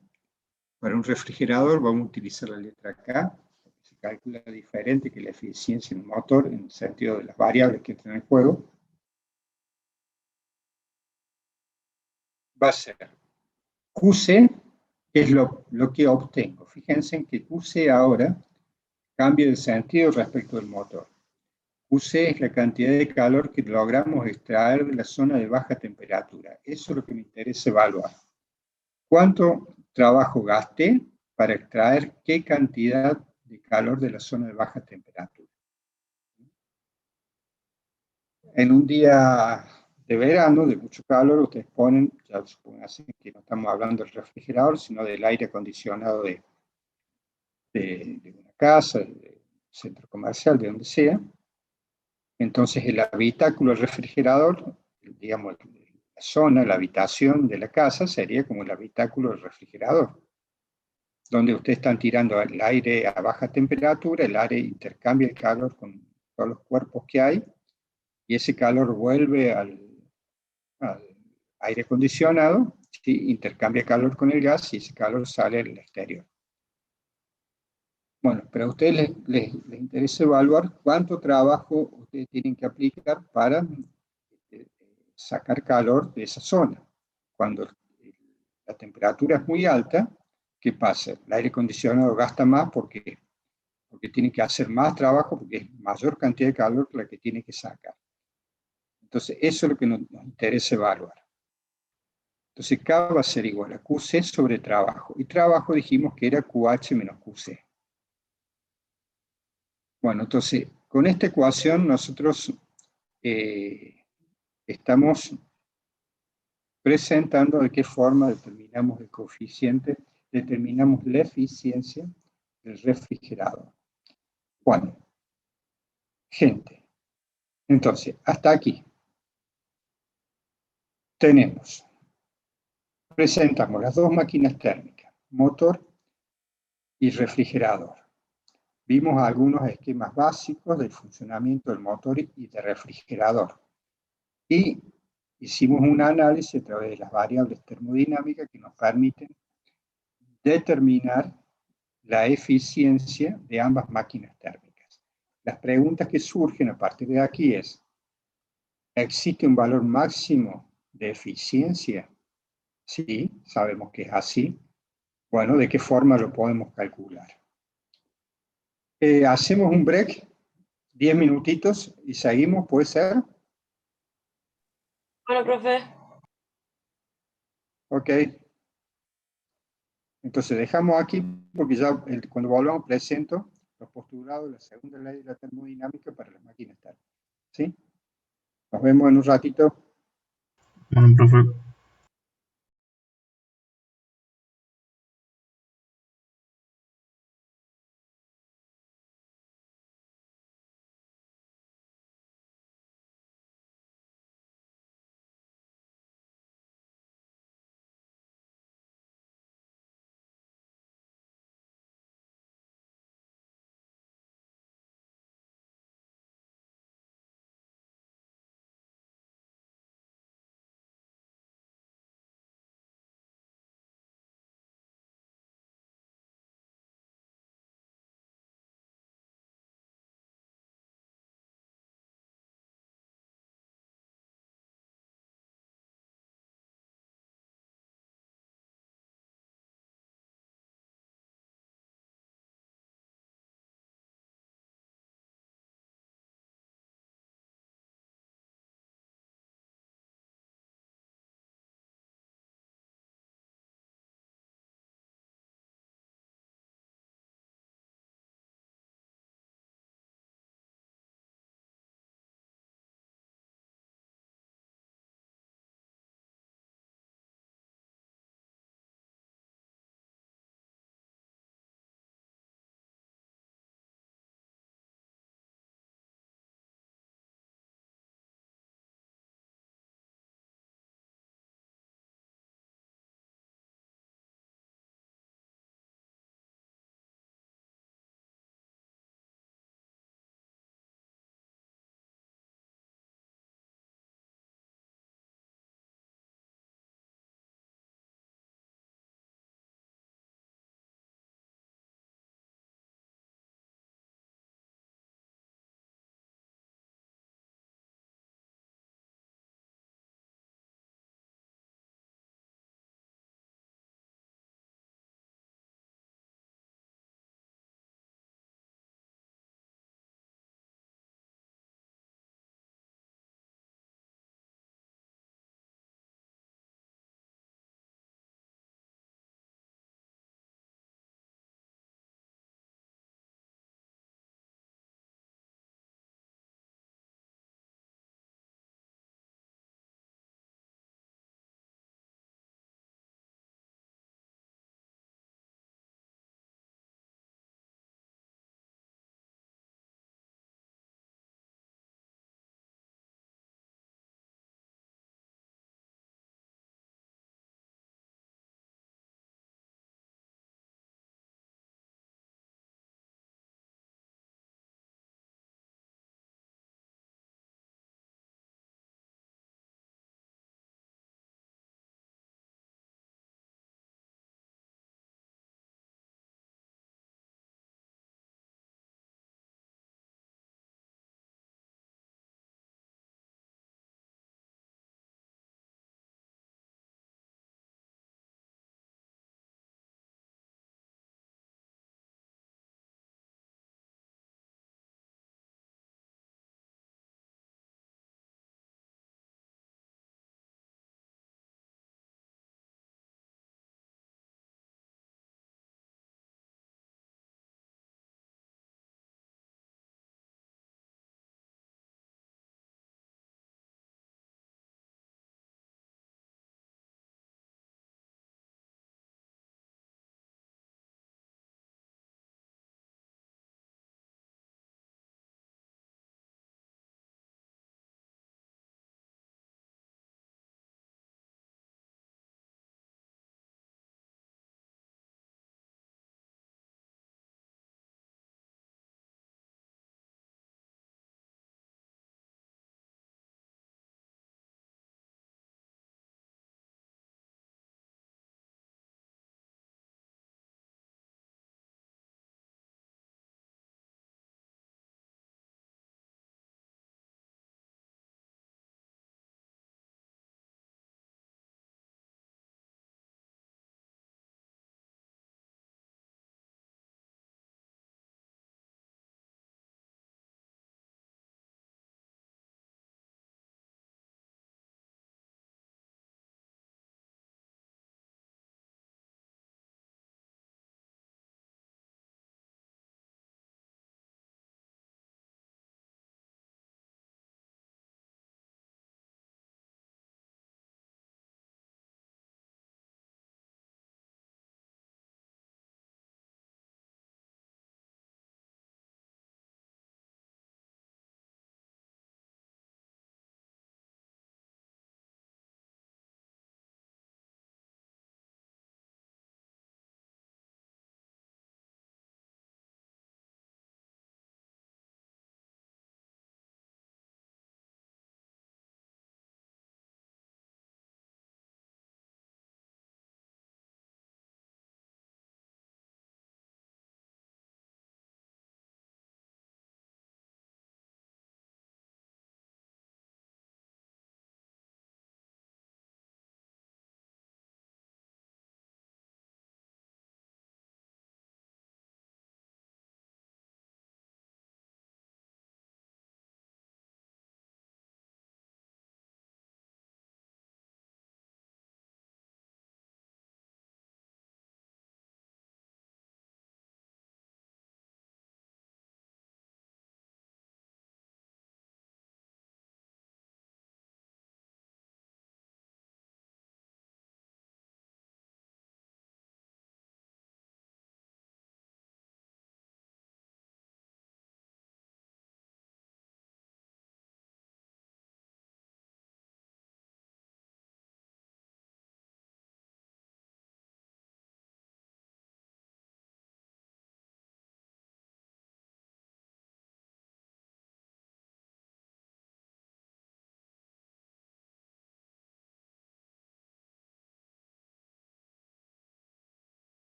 Para un refrigerador vamos a utilizar la letra K, porque se calcula diferente que la eficiencia en un motor en el sentido de las variables que entran en juego. Va a ser QC, que es lo que obtengo. Fíjense en que QC ahora cambia de sentido respecto del motor. QC es la cantidad de calor que logramos extraer de la zona de baja temperatura. Eso es lo que me interesa evaluar. ¿Cuánto trabajo gasté para extraer qué cantidad de calor de la zona de baja temperatura? En un día de verano, de mucho calor, ustedes ponen, ya supongo así que no estamos hablando del refrigerador, sino del aire acondicionado de una casa, de un centro comercial, de donde sea. Entonces el habitáculo del refrigerador, digamos, la zona, la habitación de la casa sería como el habitáculo del refrigerador, donde ustedes están tirando el aire a baja temperatura, el aire intercambia el calor con todos los cuerpos que hay, y ese calor vuelve al aire acondicionado, ¿sí? Intercambia calor con el gas y ese calor sale al exterior. Bueno, pero a ustedes les interesa evaluar cuánto trabajo ustedes tienen que aplicar para sacar calor de esa zona. Cuando la temperatura es muy alta, ¿qué pasa? El aire acondicionado gasta más porque tiene que hacer más trabajo, porque es mayor cantidad de calor que la que tiene que sacar. Entonces, eso es lo que nos interesa evaluar. Entonces, K va a ser igual a QC sobre trabajo. Y trabajo dijimos que era QH menos QC. Bueno, entonces, con esta ecuación nosotros estamos presentando de qué forma determinamos el coeficiente, determinamos la eficiencia del refrigerador. Bueno, gente, entonces, hasta aquí presentamos las dos máquinas térmicas, motor y refrigerador. Vimos algunos esquemas básicos del funcionamiento del motor y del refrigerador. Y hicimos un análisis a través de las variables termodinámicas que nos permiten determinar la eficiencia de ambas máquinas térmicas. Las preguntas que surgen a partir de aquí es, ¿existe un valor máximo de eficiencia? Sí, sabemos que es así. Bueno, ¿de qué forma lo podemos calcular? Hacemos un break, 10 minutitos, y seguimos, ¿puede ser? Bueno, profe. Ok. Entonces dejamos aquí, porque ya cuando volvamos presento los postulados de la segunda ley de la termodinámica para las máquinas térmicas. ¿Sí? Nos vemos en un ratito. Bueno, profe.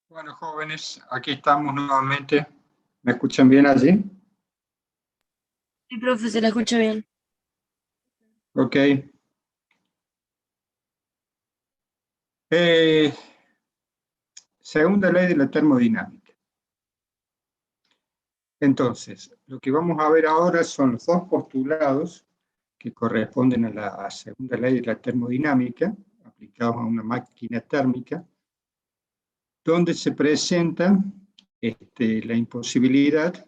Bueno, jóvenes, aquí estamos nuevamente. ¿Me escuchan bien allí? Sí, profe, se la escucha bien. Ok. Segunda ley de la termodinámica. Entonces, lo que vamos a ver ahora son los dos postulados que corresponden a la segunda ley de la termodinámica, aplicados a una máquina térmica, donde se presenta la imposibilidad,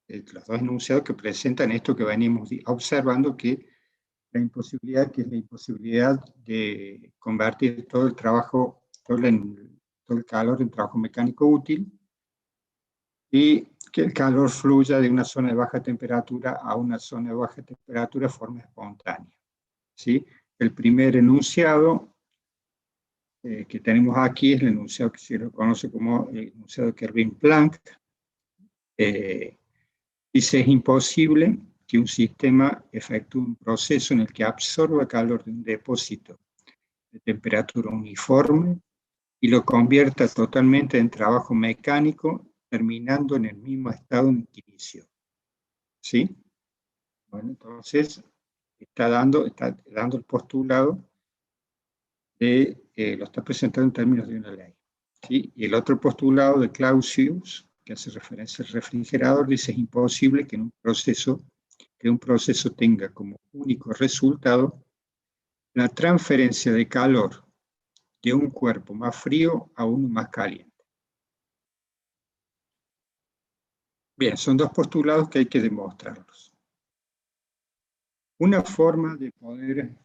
los dos enunciados que presentan esto que venimos observando, que la imposibilidad de convertir todo el trabajo, todo el calor en trabajo mecánico útil, y que el calor fluya de una zona de baja temperatura a una zona de baja temperatura de forma espontánea. ¿Sí? El primer enunciado que tenemos aquí es el enunciado que se lo conoce como el enunciado de Kelvin-Planck. Dice: es imposible que un sistema efectúe un proceso en el que absorba calor de un depósito de temperatura uniforme y lo convierta totalmente en trabajo mecánico, terminando en el mismo estado en que inició. ¿Sí? Bueno, entonces está dando el postulado lo está presentando en términos de una ley. ¿Sí? Y el otro postulado de Clausius, que hace referencia al refrigerador, dice: es imposible que un proceso tenga como único resultado la transferencia de calor de un cuerpo más frío a uno más caliente. Bien, son dos postulados que hay que demostrarlos. Una forma de poder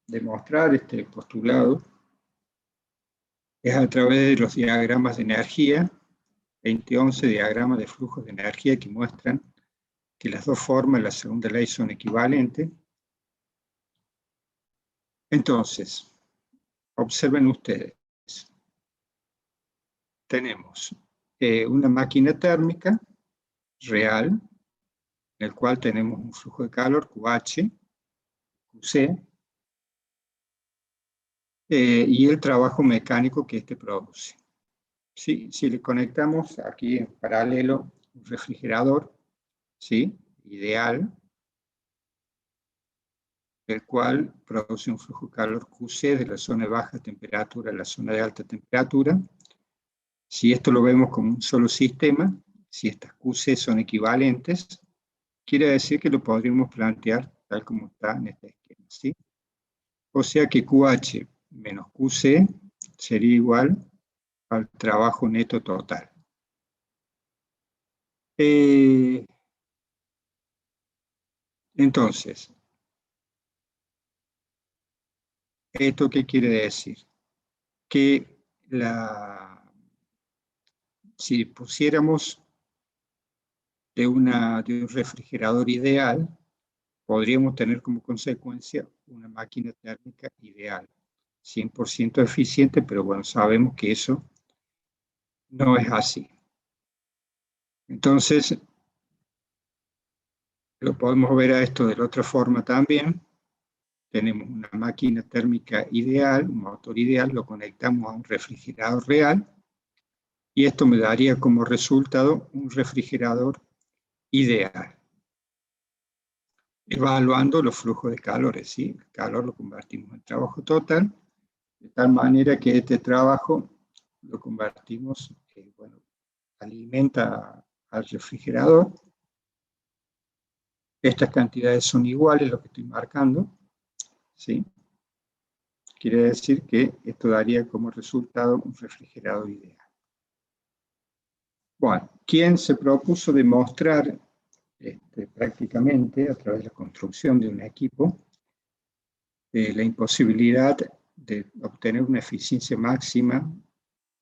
demostrar este postulado es a través de los diagramas de energía, 2011 diagramas de flujos de energía que muestran que las dos formas de la segunda ley son equivalentes. Entonces, observen ustedes, tenemos una máquina térmica real, en el cual tenemos un flujo de calor QH, QC, y el trabajo mecánico que éste produce. ¿Sí? Si le conectamos aquí en paralelo un refrigerador, ¿sí? Ideal, el cual produce un flujo de calor QC de la zona de baja temperatura a la zona de alta temperatura. Si esto lo vemos como un solo sistema, si estas QC son equivalentes, quiere decir que lo podríamos plantear tal como está en este esquema, ¿sí? O sea que QH menos QC sería igual al trabajo neto total. Entonces, ¿esto qué quiere decir? Que si pusiéramos de un refrigerador ideal, podríamos tener como consecuencia una máquina térmica ideal, 100% eficiente, pero bueno, sabemos que eso no es así. Entonces, lo podemos ver a esto de la otra forma también. Tenemos una máquina térmica ideal, un motor ideal, lo conectamos a un refrigerador real, y esto me daría como resultado un refrigerador ideal, evaluando los flujos de calores, ¿sí? El calor lo convertimos en trabajo total, de tal manera que este trabajo lo convertimos, alimenta al refrigerador. Estas cantidades son iguales, lo que estoy marcando, ¿sí? Quiere decir que esto daría como resultado un refrigerador ideal. Bueno, ¿quién se propuso demostrar prácticamente a través de la construcción de un equipo la imposibilidad de obtener una eficiencia máxima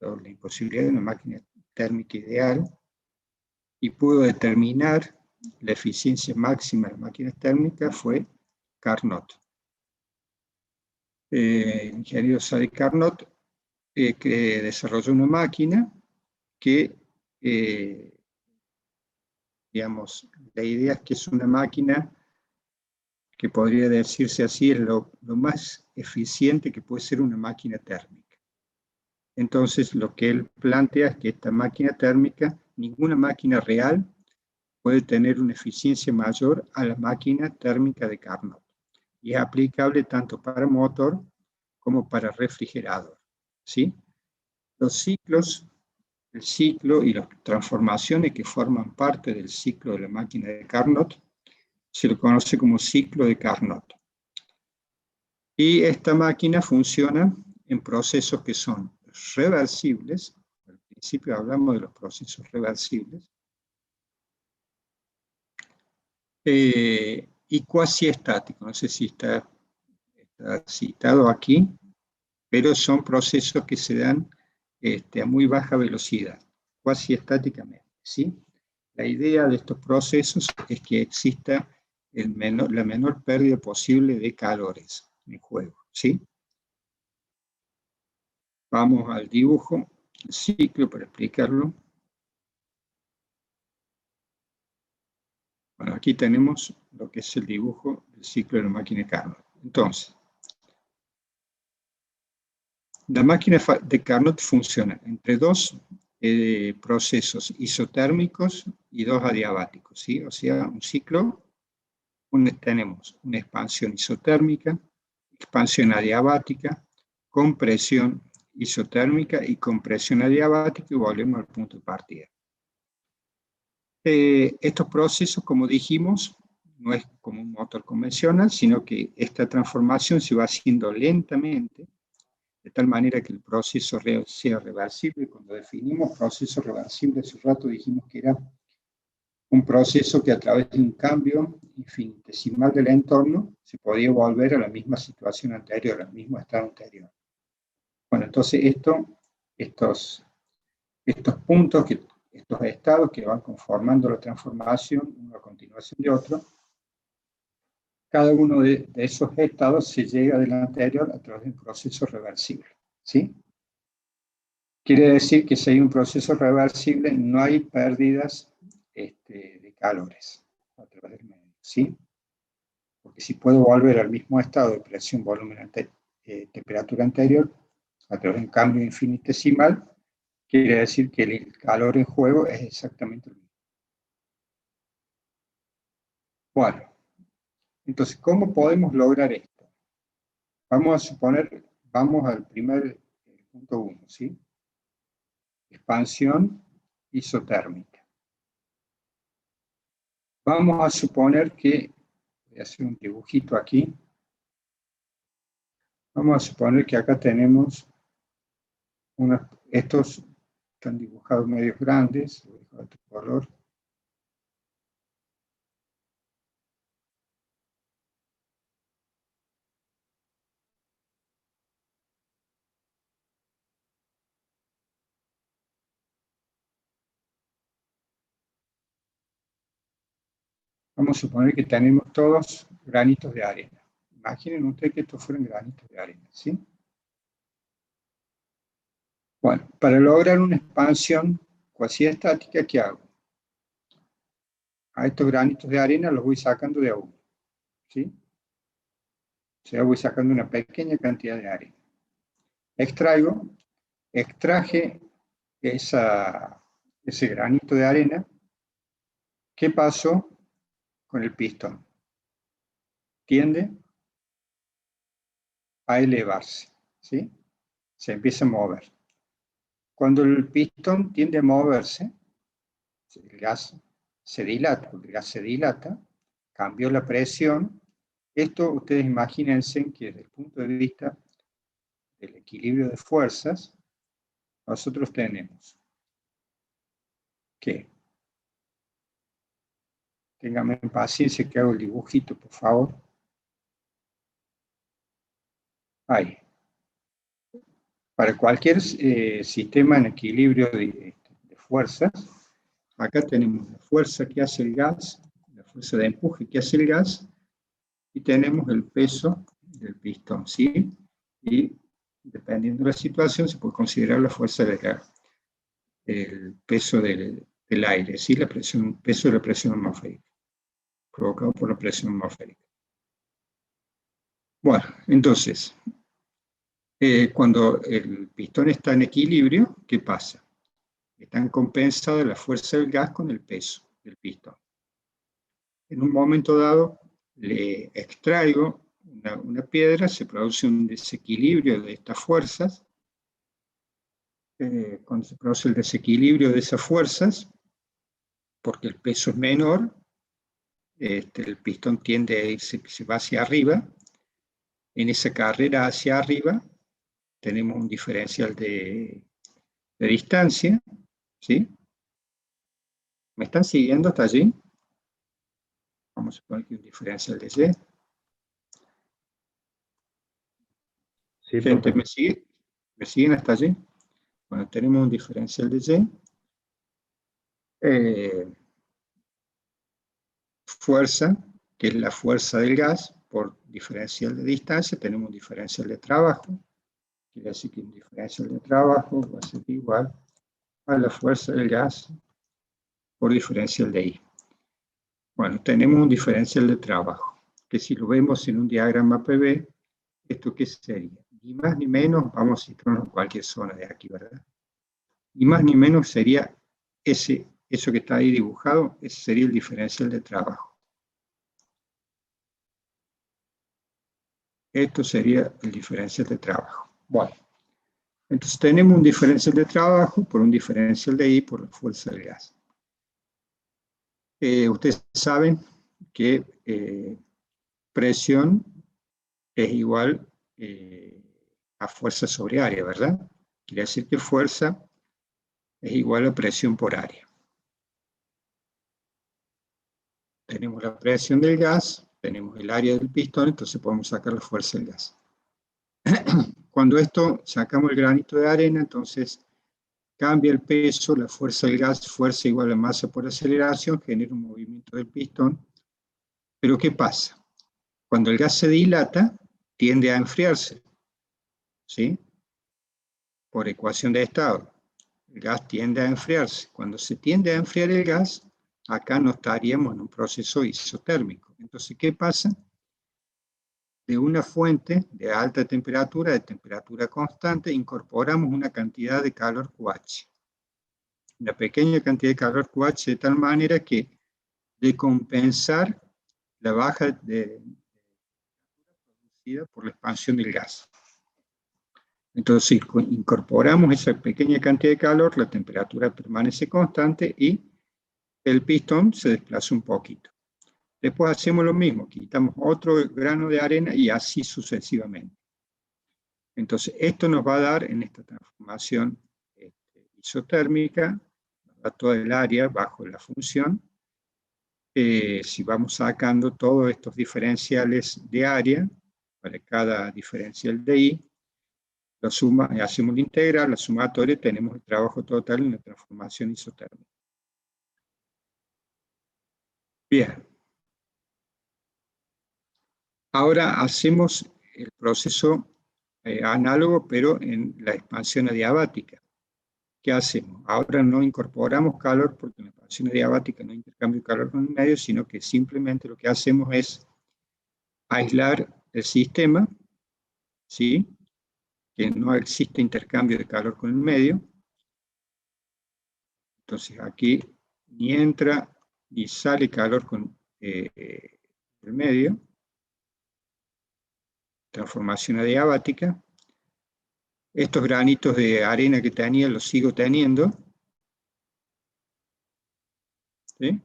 o la imposibilidad de una máquina térmica ideal, y pudo determinar la eficiencia máxima de las máquinas térmicas? Fue Carnot. El ingeniero Sadi Carnot, que desarrolló una máquina que, digamos, la idea es que es una máquina que podría decirse así, es lo más eficiente que puede ser una máquina térmica. Entonces, lo que él plantea es que esta máquina térmica, ninguna máquina real puede tener una eficiencia mayor a la máquina térmica de Carnot. Y es aplicable tanto para motor como para refrigerador, ¿sí? Los ciclos, el ciclo y las transformaciones que forman parte del ciclo de la máquina de Carnot se lo conoce como ciclo de Carnot. Y esta máquina funciona en procesos que son reversibles. Al principio hablamos de los procesos reversibles. Y cuasi estáticos. No sé si está citado aquí, pero son procesos que se dan a muy baja velocidad, cuasi estáticamente, ¿sí? La idea de estos procesos es que exista la menor pérdida posible de calores en el juego, ¿sí? Vamos al dibujo, el ciclo para explicarlo. Bueno, aquí tenemos lo que es el dibujo del ciclo de la máquina de Carnot. Entonces, la máquina de Carnot funciona entre dos procesos isotérmicos y dos adiabáticos, ¿sí? O sea, un ciclo, tenemos una expansión isotérmica, expansión adiabática, compresión isotérmica y compresión adiabática, y volvemos al punto de partida. Estos procesos, como dijimos, no es como un motor convencional, sino que esta transformación se va haciendo lentamente, de tal manera que el proceso sea reversible. Cuando definimos proceso reversible, hace rato dijimos que era un proceso que a través de un cambio infinitesimal del entorno se podía volver a la misma situación anterior, al mismo estado anterior. Bueno, entonces estos puntos, estos estados que van conformando la transformación, uno a continuación de otro, cada uno de esos estados se llega del anterior a través de un proceso reversible, ¿sí? Quiere decir que si hay un proceso reversible, no hay pérdidas de calores a través del medio, ¿sí? Porque si puedo volver al mismo estado de presión, volumen, temperatura anterior, a través de un cambio infinitesimal, quiere decir que el calor en juego es exactamente el mismo. Bueno, entonces, ¿cómo podemos lograr esto? Vamos a suponer, vamos al primer punto 1, ¿sí? Expansión isotérmica. Vamos a suponer que, voy a hacer un dibujito aquí, vamos a suponer que acá tenemos estos están dibujados medios grandes, voy a dejar otro color. Vamos a suponer que tenemos todos granitos de arena. Imaginen ustedes que estos fueran granitos de arena, ¿sí? Bueno, para lograr una expansión cuasi estática, ¿qué hago? A estos granitos de arena los voy sacando de a uno, ¿sí? O sea, voy sacando una pequeña cantidad de arena. Extraje ese granito de arena. ¿Qué pasó con el pistón? Tiende a elevarse, ¿sí? Se empieza a mover. Cuando el pistón tiende a moverse, el gas se dilata, porque el gas se dilata, cambió la presión. Esto ustedes imagínense que desde el punto de vista del equilibrio de fuerzas, nosotros tenemos que, ténganme paciencia que hago el dibujito, por favor. Ahí. Para cualquier sistema en equilibrio de fuerzas, acá tenemos la fuerza que hace el gas, la fuerza de empuje que hace el gas, y tenemos el peso del pistón, ¿sí? Y dependiendo de la situación, se puede considerar la fuerza del gas, el peso del aire, ¿sí? Peso de la presión atmosférica, provocado por la presión atmosférica. Bueno, entonces, Cuando el pistón está en equilibrio, ¿qué pasa? Están compensadas la fuerza del gas con el peso del pistón. En un momento dado, le extraigo una piedra, se produce un desequilibrio de estas fuerzas. Cuando se produce el desequilibrio de esas fuerzas, porque el peso es menor, el pistón tiende a irse, se va hacia arriba. En esa carrera hacia arriba tenemos un diferencial de distancia, ¿sí? ¿Me están siguiendo hasta allí? Vamos a poner aquí un diferencial de Y. Sí, Gente, profe. ¿Me siguen hasta allí? Bueno, tenemos un diferencial de Y. Fuerza, que es la fuerza del gas, por diferencial de distancia, tenemos un diferencial de trabajo. Quiere decir que un diferencial de trabajo va a ser igual a la fuerza del gas por diferencial de I. Bueno, tenemos un diferencial de trabajo, que si lo vemos en un diagrama PV, ¿esto qué sería? Ni más ni menos, vamos a situarnos en cualquier zona de aquí, ¿verdad? Ni más ni menos sería eso que está ahí dibujado, ese sería el diferencial de trabajo. Esto sería el diferencial de trabajo. Bueno, entonces tenemos un diferencial de trabajo por un diferencial de I por la fuerza del gas. Ustedes saben que presión es igual a fuerza sobre área, ¿verdad? Quiere decir que fuerza es igual a presión por área. Tenemos la presión del gas, tenemos el área del pistón, entonces podemos sacar la fuerza del gas. Cuando esto sacamos el granito de arena, entonces cambia el peso, la fuerza del gas, fuerza igual a masa por aceleración, genera un movimiento del pistón. Pero ¿qué pasa? Cuando el gas se dilata, tiende a enfriarse, ¿sí? Por ecuación de estado. El gas tiende a enfriarse. Cuando se tiende a enfriar el gas, acá no estaríamos en un proceso isotérmico. Entonces, ¿qué pasa? De una fuente de alta temperatura, de temperatura constante, incorporamos una cantidad de calor QH. Una pequeña cantidad de calor QH de tal manera que de compensar la baja de producida por la expansión del gas. Entonces, si incorporamos esa pequeña cantidad de calor, la temperatura permanece constante y el pistón se desplaza un poquito. Después hacemos lo mismo, quitamos otro grano de arena y así sucesivamente. Entonces, esto nos va a dar en esta transformación isotérmica, nos da toda el área bajo la función. Si vamos sacando todos estos diferenciales de área, para cada diferencial de I, hacemos la integral, la sumatoria, tenemos el trabajo total en la transformación isotérmica. Bien. Ahora hacemos el proceso análogo, pero en la expansión adiabática. ¿Qué hacemos? Ahora no incorporamos calor, porque en la expansión adiabática no hay intercambio de calor con el medio, sino que simplemente lo que hacemos es aislar el sistema, ¿sí? Que no existe intercambio de calor con el medio. Entonces aquí ni entra ni sale calor con el medio. Transformación adiabática. Estos granitos de arena que tenía los sigo teniendo. ¿Sí?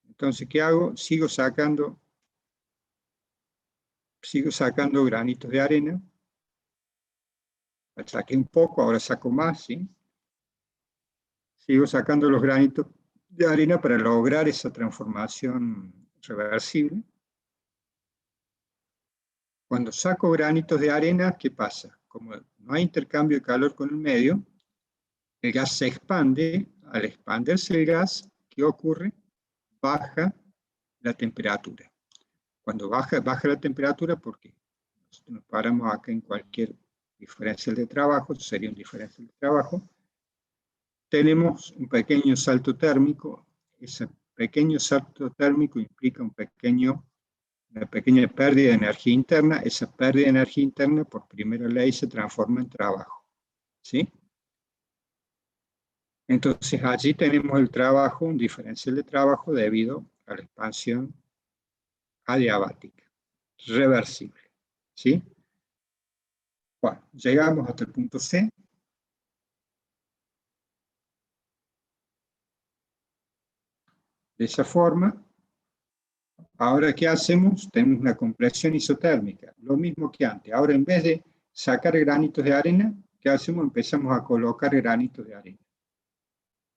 Entonces, ¿qué hago? Sigo sacando granitos de arena. Saqué un poco, ahora saco más, ¿sí? Sigo sacando los granitos de arena para lograr esa transformación reversible. Cuando saco granitos de arena, ¿qué pasa? Como no hay intercambio de calor con el medio, el gas se expande. Al expandirse el gas, ¿qué ocurre? Baja la temperatura. Cuando baja la temperatura, ¿por qué? Nosotros nos paramos acá en cualquier diferencial de trabajo, sería un diferencial de trabajo. Tenemos un pequeño salto térmico. Ese pequeño salto térmico implica un pequeño una pequeña pérdida de energía interna. Esa pérdida de energía interna, por primera ley, se transforma en trabajo. ¿Sí? Entonces allí tenemos el trabajo, un diferencial de trabajo debido a la expansión adiabática, reversible. ¿Sí? Bueno, llegamos hasta el punto C. De esa forma, ahora ¿qué hacemos? Tenemos una compresión isotérmica, lo mismo que antes. Ahora en vez de sacar granitos de arena, ¿qué hacemos? Empezamos a colocar granitos de arena.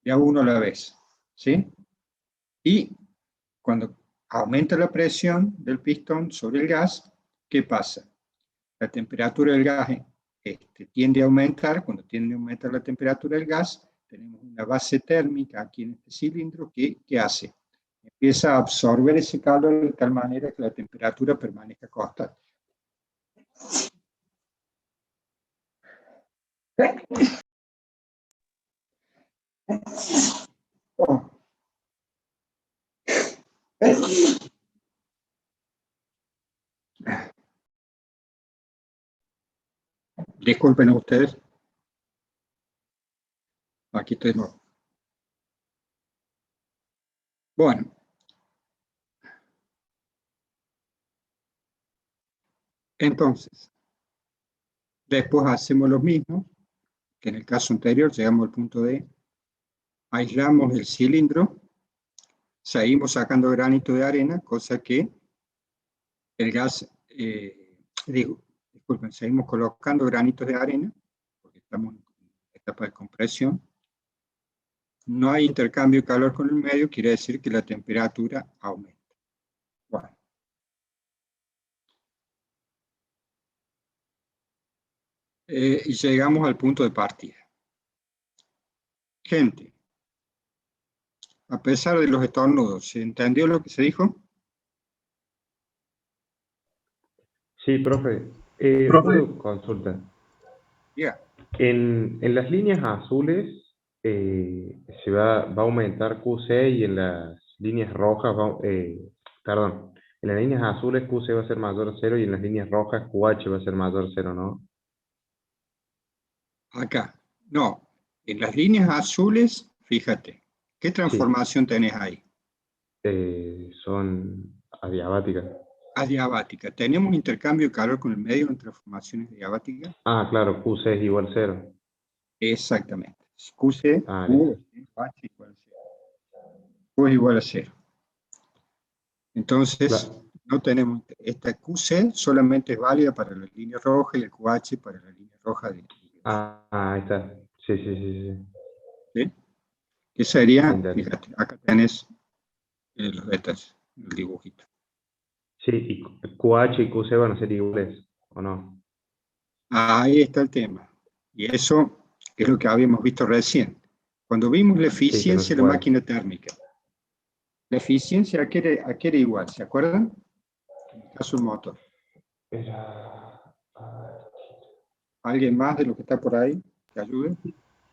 Ya uno a la vez, ¿sí? Y cuando aumenta la presión del pistón sobre el gas, ¿qué pasa? La temperatura del gas tiende a aumentar. Cuando tiende a aumentar la temperatura del gas, tenemos una base térmica aquí en este cilindro que ¿qué hace? Empieza a absorber ese calor de tal manera que la temperatura permanezca constante. Oh. Disculpen a ustedes. Aquí estoy nuevo. Bueno. Entonces, después hacemos lo mismo que en el caso anterior. Llegamos al punto D. Aislamos el cilindro. Seguimos sacando granito de arena, cosa que el gas, disculpen, seguimos colocando granitos de arena, porque estamos en etapa de compresión. No hay intercambio de calor con el medio, quiere decir que la temperatura aumenta. Bueno. Y llegamos al punto de partida. Gente, a pesar de los estornudos, ¿se entendió lo que se dijo? Sí, profe. Profe. Una consulta. Yeah. En las líneas azules se va a aumentar QC y en las líneas rojas, perdón, en las líneas azules QC va a ser mayor a 0 y en las líneas rojas QH va a ser mayor a 0, ¿no? Acá, no. En las líneas azules, fíjate, ¿qué transformación tenés ahí? Son adiabáticas. Adiabática. ¿Tenemos intercambio de calor con el medio en transformaciones adiabáticas? Ah, claro, QC es igual a 0. Exactamente. QC, Ah, Q, H igual a 0. Q es igual a 0. Entonces, Claro. no tenemos, esta QC solamente es válida para la línea roja y el QH para la línea roja de Ahí está. Sí, sí, sí, sí. ¿sí? ¿Qué sería? Entendí. Fíjate, acá tenés los detalles, el dibujito. Sí, y QH y QC van a ser iguales, ¿o no? Ahí está el tema. Y eso es lo que habíamos visto recién. Cuando vimos la Sí, que no eficiencia se de la puede. máquina térmica, la eficiencia, ¿a qué era igual? ¿Se acuerdan? En el caso del motor. ¿Alguien más de lo que está por ahí que ayude?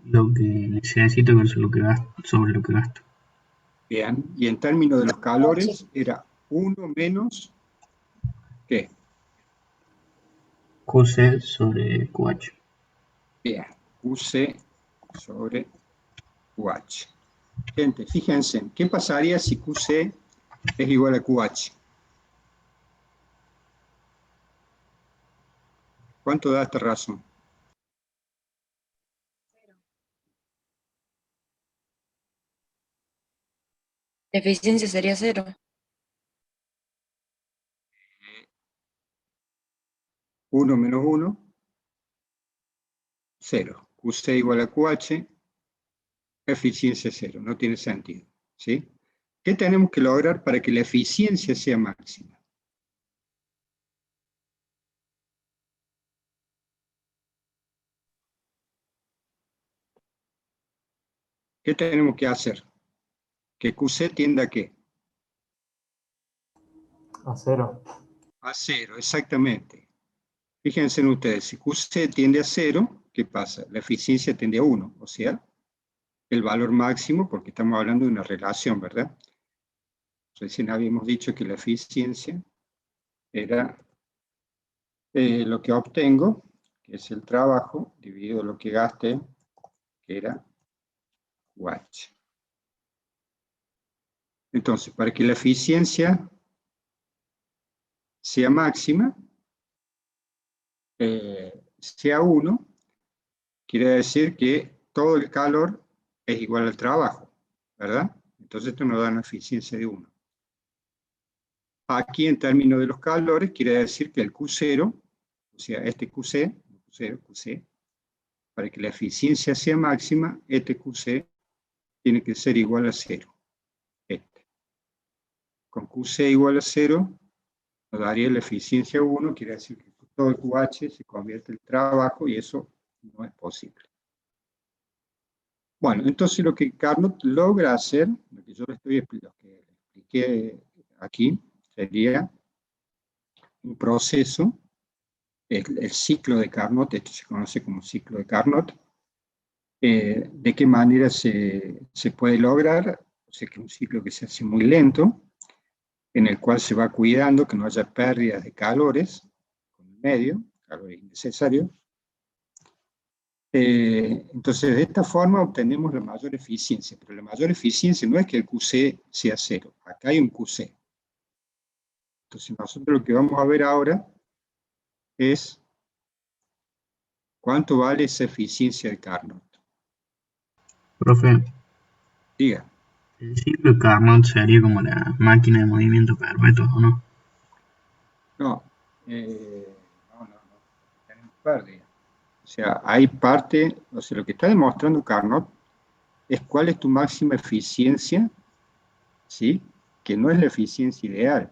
Lo que necesito versus lo que gasto, sobre lo que gasto. Bien. Y en términos de los calores, era 1 menos, ¿qué? QC sobre QH. Bien. QC sobre QH. Gente, fíjense, ¿qué pasaría si QC es igual a QH? ¿Cuánto da esta razón? La eficiencia sería 0. 1 menos 1, 0. QC igual a QH, eficiencia 0. No tiene sentido. ¿Sí? ¿Qué tenemos que lograr para que la eficiencia sea máxima? ¿Qué tenemos que hacer? Que QC tienda a ¿qué? A 0. A 0, exactamente. Fíjense en ustedes, si QC tiende a 0, ¿qué pasa? La eficiencia tiende a 1, o sea, el valor máximo, porque estamos hablando de una relación, ¿verdad? Recién habíamos dicho que la eficiencia era lo que obtengo, que es el trabajo, dividido lo que gasté, que era QH. Entonces, para que la eficiencia sea máxima, sea 1, quiere decir que todo el calor es igual al trabajo, ¿verdad? Entonces esto nos da una eficiencia de 1. Aquí en términos de los calores quiere decir que el Q0, o sea, este QC, para que la eficiencia sea máxima, este QC tiene que ser igual a 0. Con QC igual a 0, nos daría la eficiencia 1, quiere decir que todo el QH se convierte en trabajo y eso no es posible. Bueno, entonces lo que Carnot logra hacer, lo que yo le expliqué aquí, sería un proceso, el ciclo de Carnot, esto se conoce como ciclo de Carnot. ¿De qué manera se puede lograr? O sea, que es un ciclo que se hace muy lento, en el cual se va cuidando que no haya pérdidas de calores con el medio, calores innecesarios. Entonces, de esta forma obtenemos la mayor eficiencia, pero la mayor eficiencia no es que el QC sea 0, acá hay un QC. Entonces, nosotros lo que vamos a ver ahora es cuánto vale esa eficiencia de Carnot. Profe, Diga. el ciclo de Carnot sería como la máquina de movimiento perpetuo, ¿o no? No, tenemos pérdida. O sea, hay parte, o sea, lo que está demostrando Carnot es cuál es tu máxima eficiencia, ¿sí? Que no es la eficiencia ideal.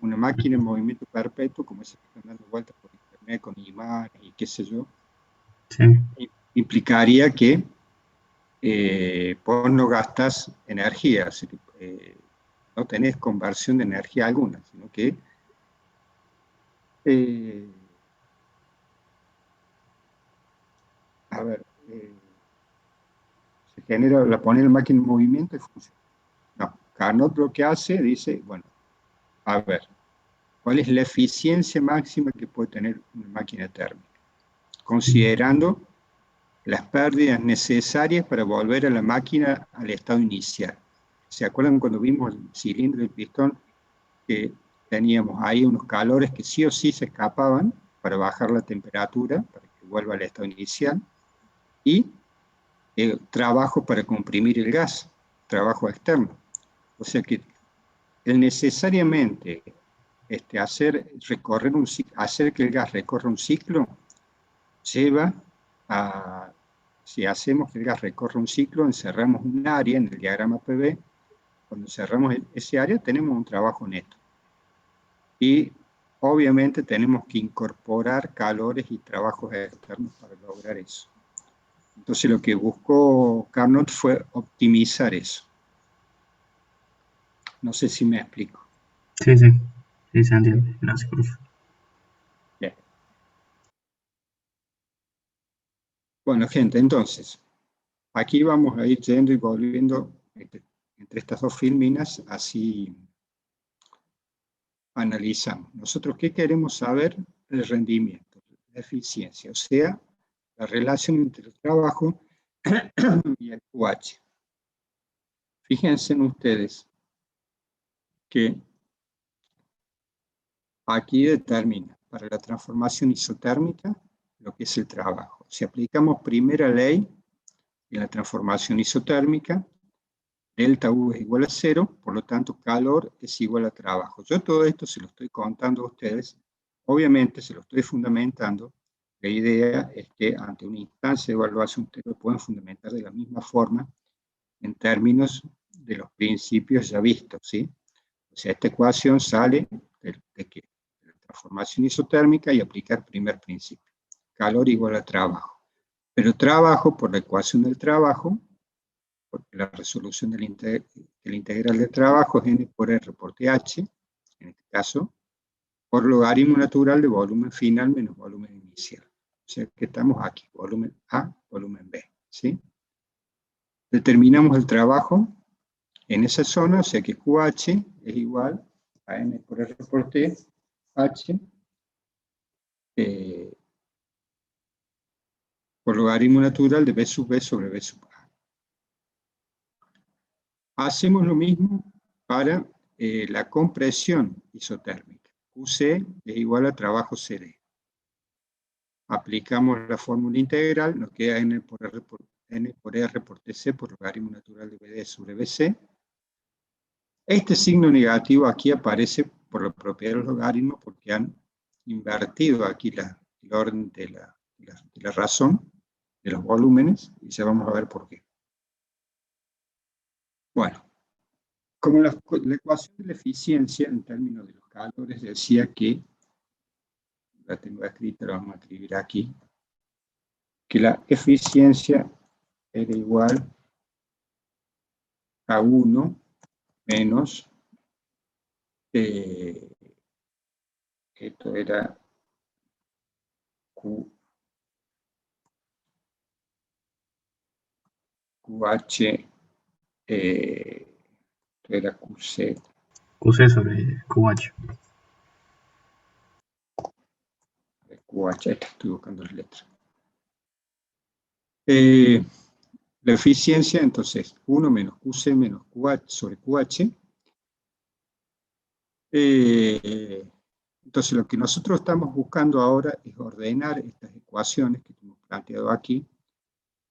Una máquina en movimiento perpetuo, como esa que están dando vueltas por internet con imágenes y qué sé yo, Sí. implicaría que vos no gastas energía, o sea, no tenés conversión de energía alguna, sino que se genera, la pone la máquina en movimiento y funciona. No, Carnot lo que hace, dice, bueno, a ver, ¿cuál es la eficiencia máxima que puede tener una máquina térmica? Considerando las pérdidas necesarias para volver a la máquina al estado inicial. ¿Se acuerdan cuando vimos el cilindro del pistón? Que teníamos ahí unos calores que sí o sí se escapaban para bajar la temperatura, para que vuelva al estado inicial, y el trabajo para comprimir el gas, trabajo externo. O sea que el necesariamente hacer que el gas recorra un ciclo lleva a, si hacemos que el gas recorra un ciclo, encerramos un área en el diagrama PV, cuando cerramos ese área tenemos un trabajo neto. Y obviamente tenemos que incorporar calores y trabajos externos para lograr eso. Entonces lo que buscó Carnot fue optimizar eso. No sé si me explico. Sí, sí. Sí, se entiende. Gracias, profe. Bien. Bueno, gente, entonces, aquí vamos a ir yendo y volviendo entre estas dos filminas, así analizamos. Nosotros, ¿qué queremos saber? El rendimiento, la eficiencia, o sea, la relación entre el trabajo y el QH. Fíjense en ustedes que aquí determina para la transformación isotérmica lo que es el trabajo. Si aplicamos primera ley en la transformación isotérmica, delta U es igual a 0, por lo tanto calor es igual a trabajo. Yo todo esto se lo estoy contando a ustedes, obviamente se lo estoy fundamentando. La idea es que ante una instancia de evaluación ustedes lo pueden fundamentar de la misma forma en términos de los principios ya vistos, ¿sí? O sea, esta ecuación sale de la transformación isotérmica y aplicar primer principio. Calor igual a trabajo. Pero trabajo por la ecuación del trabajo, porque la resolución del integral del trabajo es n por r por th, en este caso, por logaritmo natural de volumen final menos volumen inicial. O sea que estamos aquí, volumen A, volumen B, ¿sí? Determinamos el trabajo en esa zona, o sea que QH es igual a n por r por t H por logaritmo natural de B sub B sobre B sub A. Hacemos lo mismo para la compresión isotérmica. QC es igual a trabajo CD. Aplicamos la fórmula integral, nos queda N por R por TC por logaritmo natural de BD sobre BC. Este signo negativo aquí aparece por la propiedad de los logaritmos porque han invertido aquí el orden de la razón de los volúmenes y ya vamos a ver por qué. Bueno, como la ecuación de la eficiencia en términos de los calores decía que, la tengo escrita, la vamos a escribir aquí, que la eficiencia era igual a 1 menos, esto era QH, era QC. QC sobre QH. QH, estoy buscando las letras. La eficiencia, entonces, 1 menos QC menos QH sobre QH. Entonces, lo que nosotros estamos buscando ahora es ordenar estas ecuaciones que hemos planteado aquí,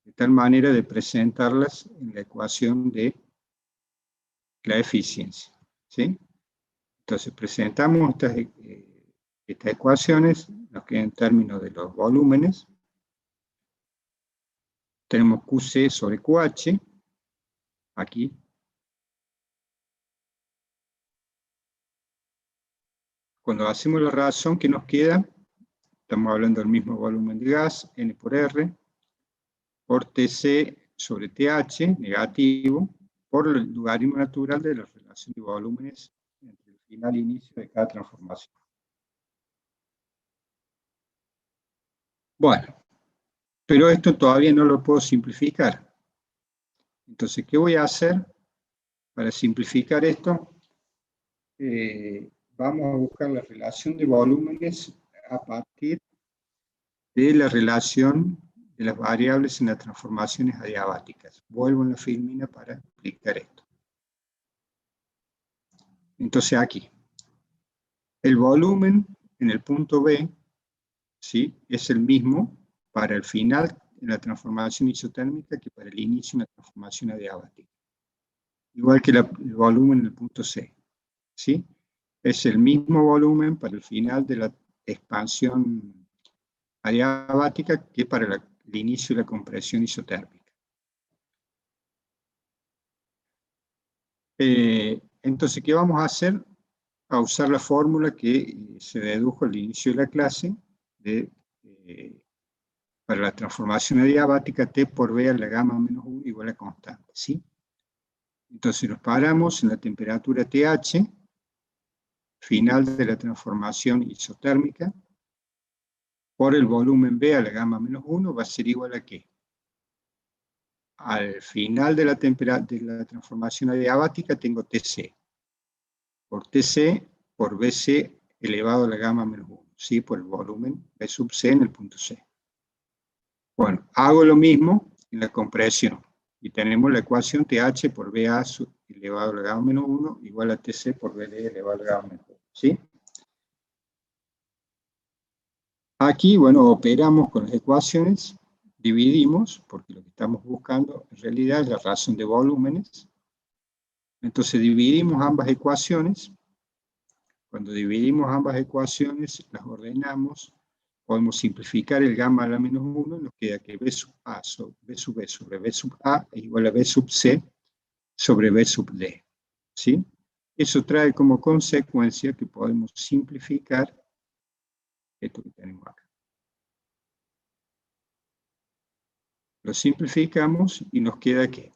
de tal manera de presentarlas en la ecuación de la eficiencia, ¿sí? Entonces, presentamos estas ecuaciones, nos quedan en términos de los volúmenes. Tenemos QC sobre QH, aquí. Cuando hacemos la razón que nos queda, estamos hablando del mismo volumen de gas, N por R, por TC sobre TH, negativo, por el logaritmo natural de la relación de volúmenes entre el final e inicio de cada transformación. Bueno, pero esto todavía no lo puedo simplificar. Entonces, ¿qué voy a hacer para simplificar esto? Vamos a buscar la relación de volúmenes a partir de la relación de las variables en las transformaciones adiabáticas. Vuelvo en la filmina para explicar esto. Entonces aquí, el volumen en el punto B, ¿sí?, es el mismo para el final en la transformación isotérmica que para el inicio en la transformación adiabática. Igual que el volumen en el punto C, ¿sí? Es el mismo volumen para el final de la expansión adiabática que para el inicio de la compresión isotérmica. Entonces, ¿qué vamos a hacer? A usar la fórmula que se dedujo al inicio de la clase para la transformación adiabática, T por B a la gamma menos 1 igual a constante, ¿sí? Entonces nos paramos en la temperatura TH, final de la transformación isotérmica, por el volumen B a la gamma menos 1 va a ser igual a ¿qué? Al final de la transformación adiabática tengo TC. Por TC por BC elevado a la gamma menos 1, ¿sí? Por el volumen B sub C en el punto C. Bueno, hago lo mismo en la compresión. Y tenemos la ecuación TH por BA elevado a la gamma menos 1 igual a TC por BD elevado a la gamma menos 1, ¿sí? Aquí, bueno, operamos con las ecuaciones, dividimos, porque lo que estamos buscando en realidad es la razón de volúmenes. Entonces dividimos ambas ecuaciones. Cuando dividimos ambas ecuaciones, las ordenamos, podemos simplificar el gamma a la menos 1, nos queda que B sub A sobre B sub B sobre B sub A es igual a B sub C sobre B sub D, ¿sí? Eso trae como consecuencia que podemos simplificar esto que tenemos acá. Lo simplificamos y nos queda que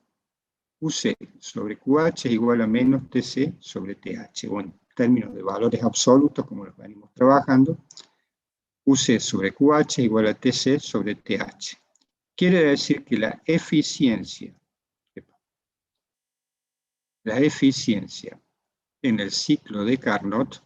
QC sobre QH es igual a menos TC sobre TH. Bueno, en términos de valores absolutos, como los venimos trabajando, QC sobre QH es igual a TC sobre TH. Quiere decir que la eficiencia en el ciclo de Carnot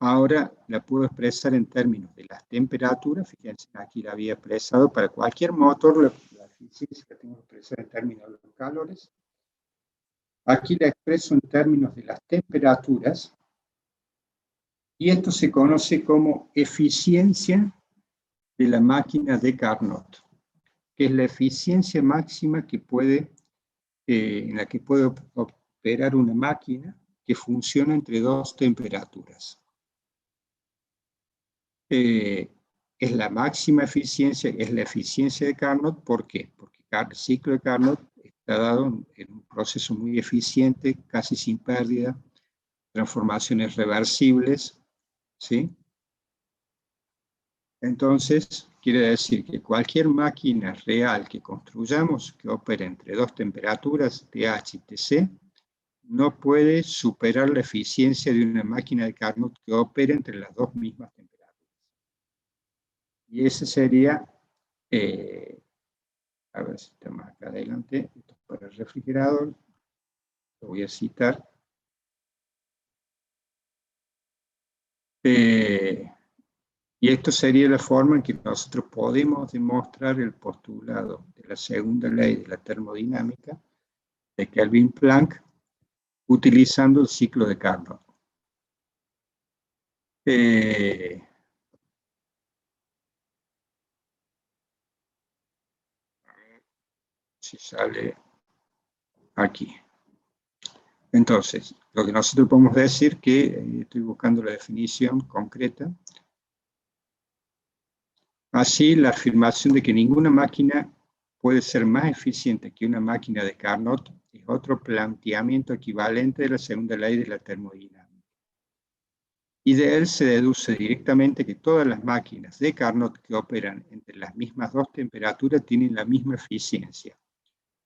ahora la puedo expresar en términos de las temperaturas. Fíjense, aquí la había expresado para cualquier motor, la eficiencia la tengo que expresar en términos de los calores. Aquí la expreso en términos de las temperaturas, y esto se conoce como eficiencia de la máquina de Carnot, que es la eficiencia máxima que en la que puede operar una máquina que funciona entre dos temperaturas. Es la máxima eficiencia, es la eficiencia de Carnot. ¿Por qué? Porque el ciclo de Carnot está dado en un proceso muy eficiente, casi sin pérdida, transformaciones reversibles, ¿sí? Entonces, quiere decir que cualquier máquina real que construyamos que opere entre dos temperaturas, TH y TC, no puede superar la eficiencia de una máquina de Carnot que opere entre las dos mismas temperaturas. Y ese sería, a ver si está más acá adelante, esto es para el refrigerador, lo voy a citar. Y esto sería la forma en que nosotros podemos demostrar el postulado de la segunda ley de la termodinámica de Kelvin-Planck utilizando el ciclo de Carnot. Si sale aquí. Entonces, lo que nosotros podemos decir que, estoy buscando la definición concreta, así la afirmación de que ninguna máquina puede ser más eficiente que una máquina de Carnot es otro planteamiento equivalente de la segunda ley de la termodinámica. Y de él se deduce directamente que todas las máquinas de Carnot que operan entre las mismas dos temperaturas tienen la misma eficiencia,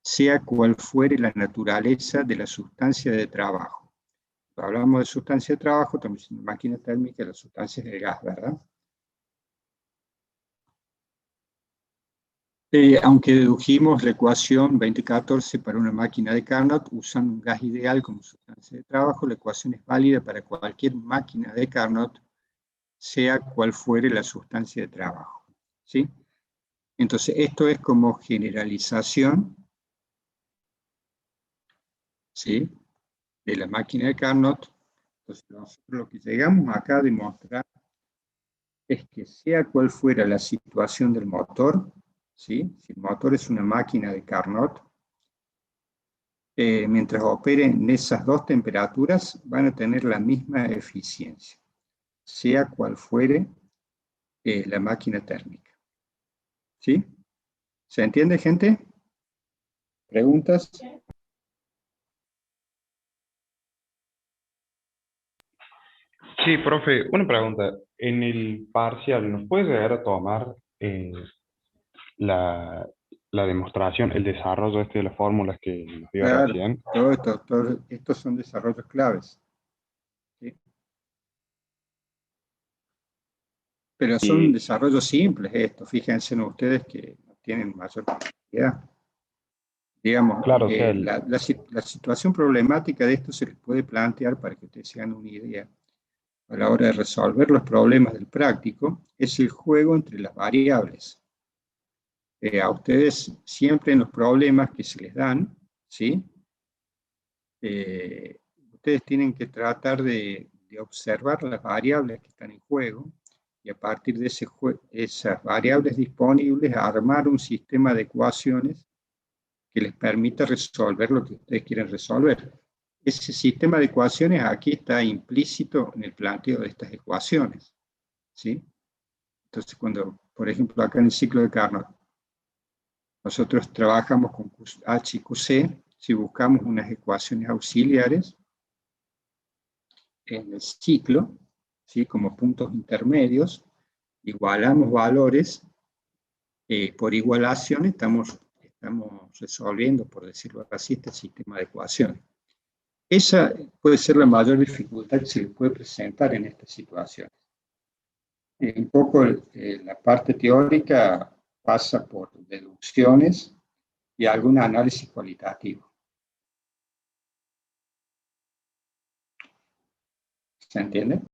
sea cual fuere la naturaleza de la sustancia de trabajo. Cuando hablamos de sustancia de trabajo, estamos diciendo máquina térmica, las sustancias del gas, ¿verdad? Aunque dedujimos la ecuación 2014 para una máquina de Carnot usando un gas ideal como sustancia de trabajo, la ecuación es válida para cualquier máquina de Carnot, sea cual fuere la sustancia de trabajo, ¿sí? Entonces, esto es como generalización, ¿sí?, de la máquina de Carnot. Entonces, nosotros lo que llegamos acá a demostrar es que sea cual fuera la situación del motor, ¿sí?, si el motor es una máquina de Carnot, mientras operen en esas dos temperaturas, van a tener la misma eficiencia, sea cual fuere la máquina térmica. ¿Sí? ¿Se entiende, gente? ¿Preguntas? Sí, profe, una pregunta. En el parcial, ¿nos puede llegar a tomar la, la demostración, el desarrollo de las fórmulas que nos dio Claro, recién? todo estos son desarrollos claves, ¿sí? Pero son desarrollos simples estos, fíjense en ustedes que no tienen mayor complejidad. Digamos, Claro, o sea, la situación problemática de esto se les puede plantear para que ustedes se hagan una idea. A la hora de resolver los problemas del práctico, es el juego entre las variables. A ustedes siempre en los problemas que se les dan, ¿sí?, ustedes tienen que tratar de observar las variables que están en juego y a partir de esas variables disponibles armar un sistema de ecuaciones que les permita resolver lo que ustedes quieren resolver. Ese sistema de ecuaciones aquí está implícito en el planteo de estas ecuaciones, ¿sí? Entonces, cuando, por ejemplo, acá en el ciclo de Carnot, nosotros trabajamos con H y QC, si buscamos unas ecuaciones auxiliares en el ciclo, ¿sí?, como puntos intermedios, igualamos valores, por igualación estamos resolviendo, por decirlo así, este sistema de ecuaciones. Esa puede ser la mayor dificultad que se le puede presentar en estas situaciones. Un poco la parte teórica pasa por deducciones y algún análisis cualitativo. ¿Se entiende?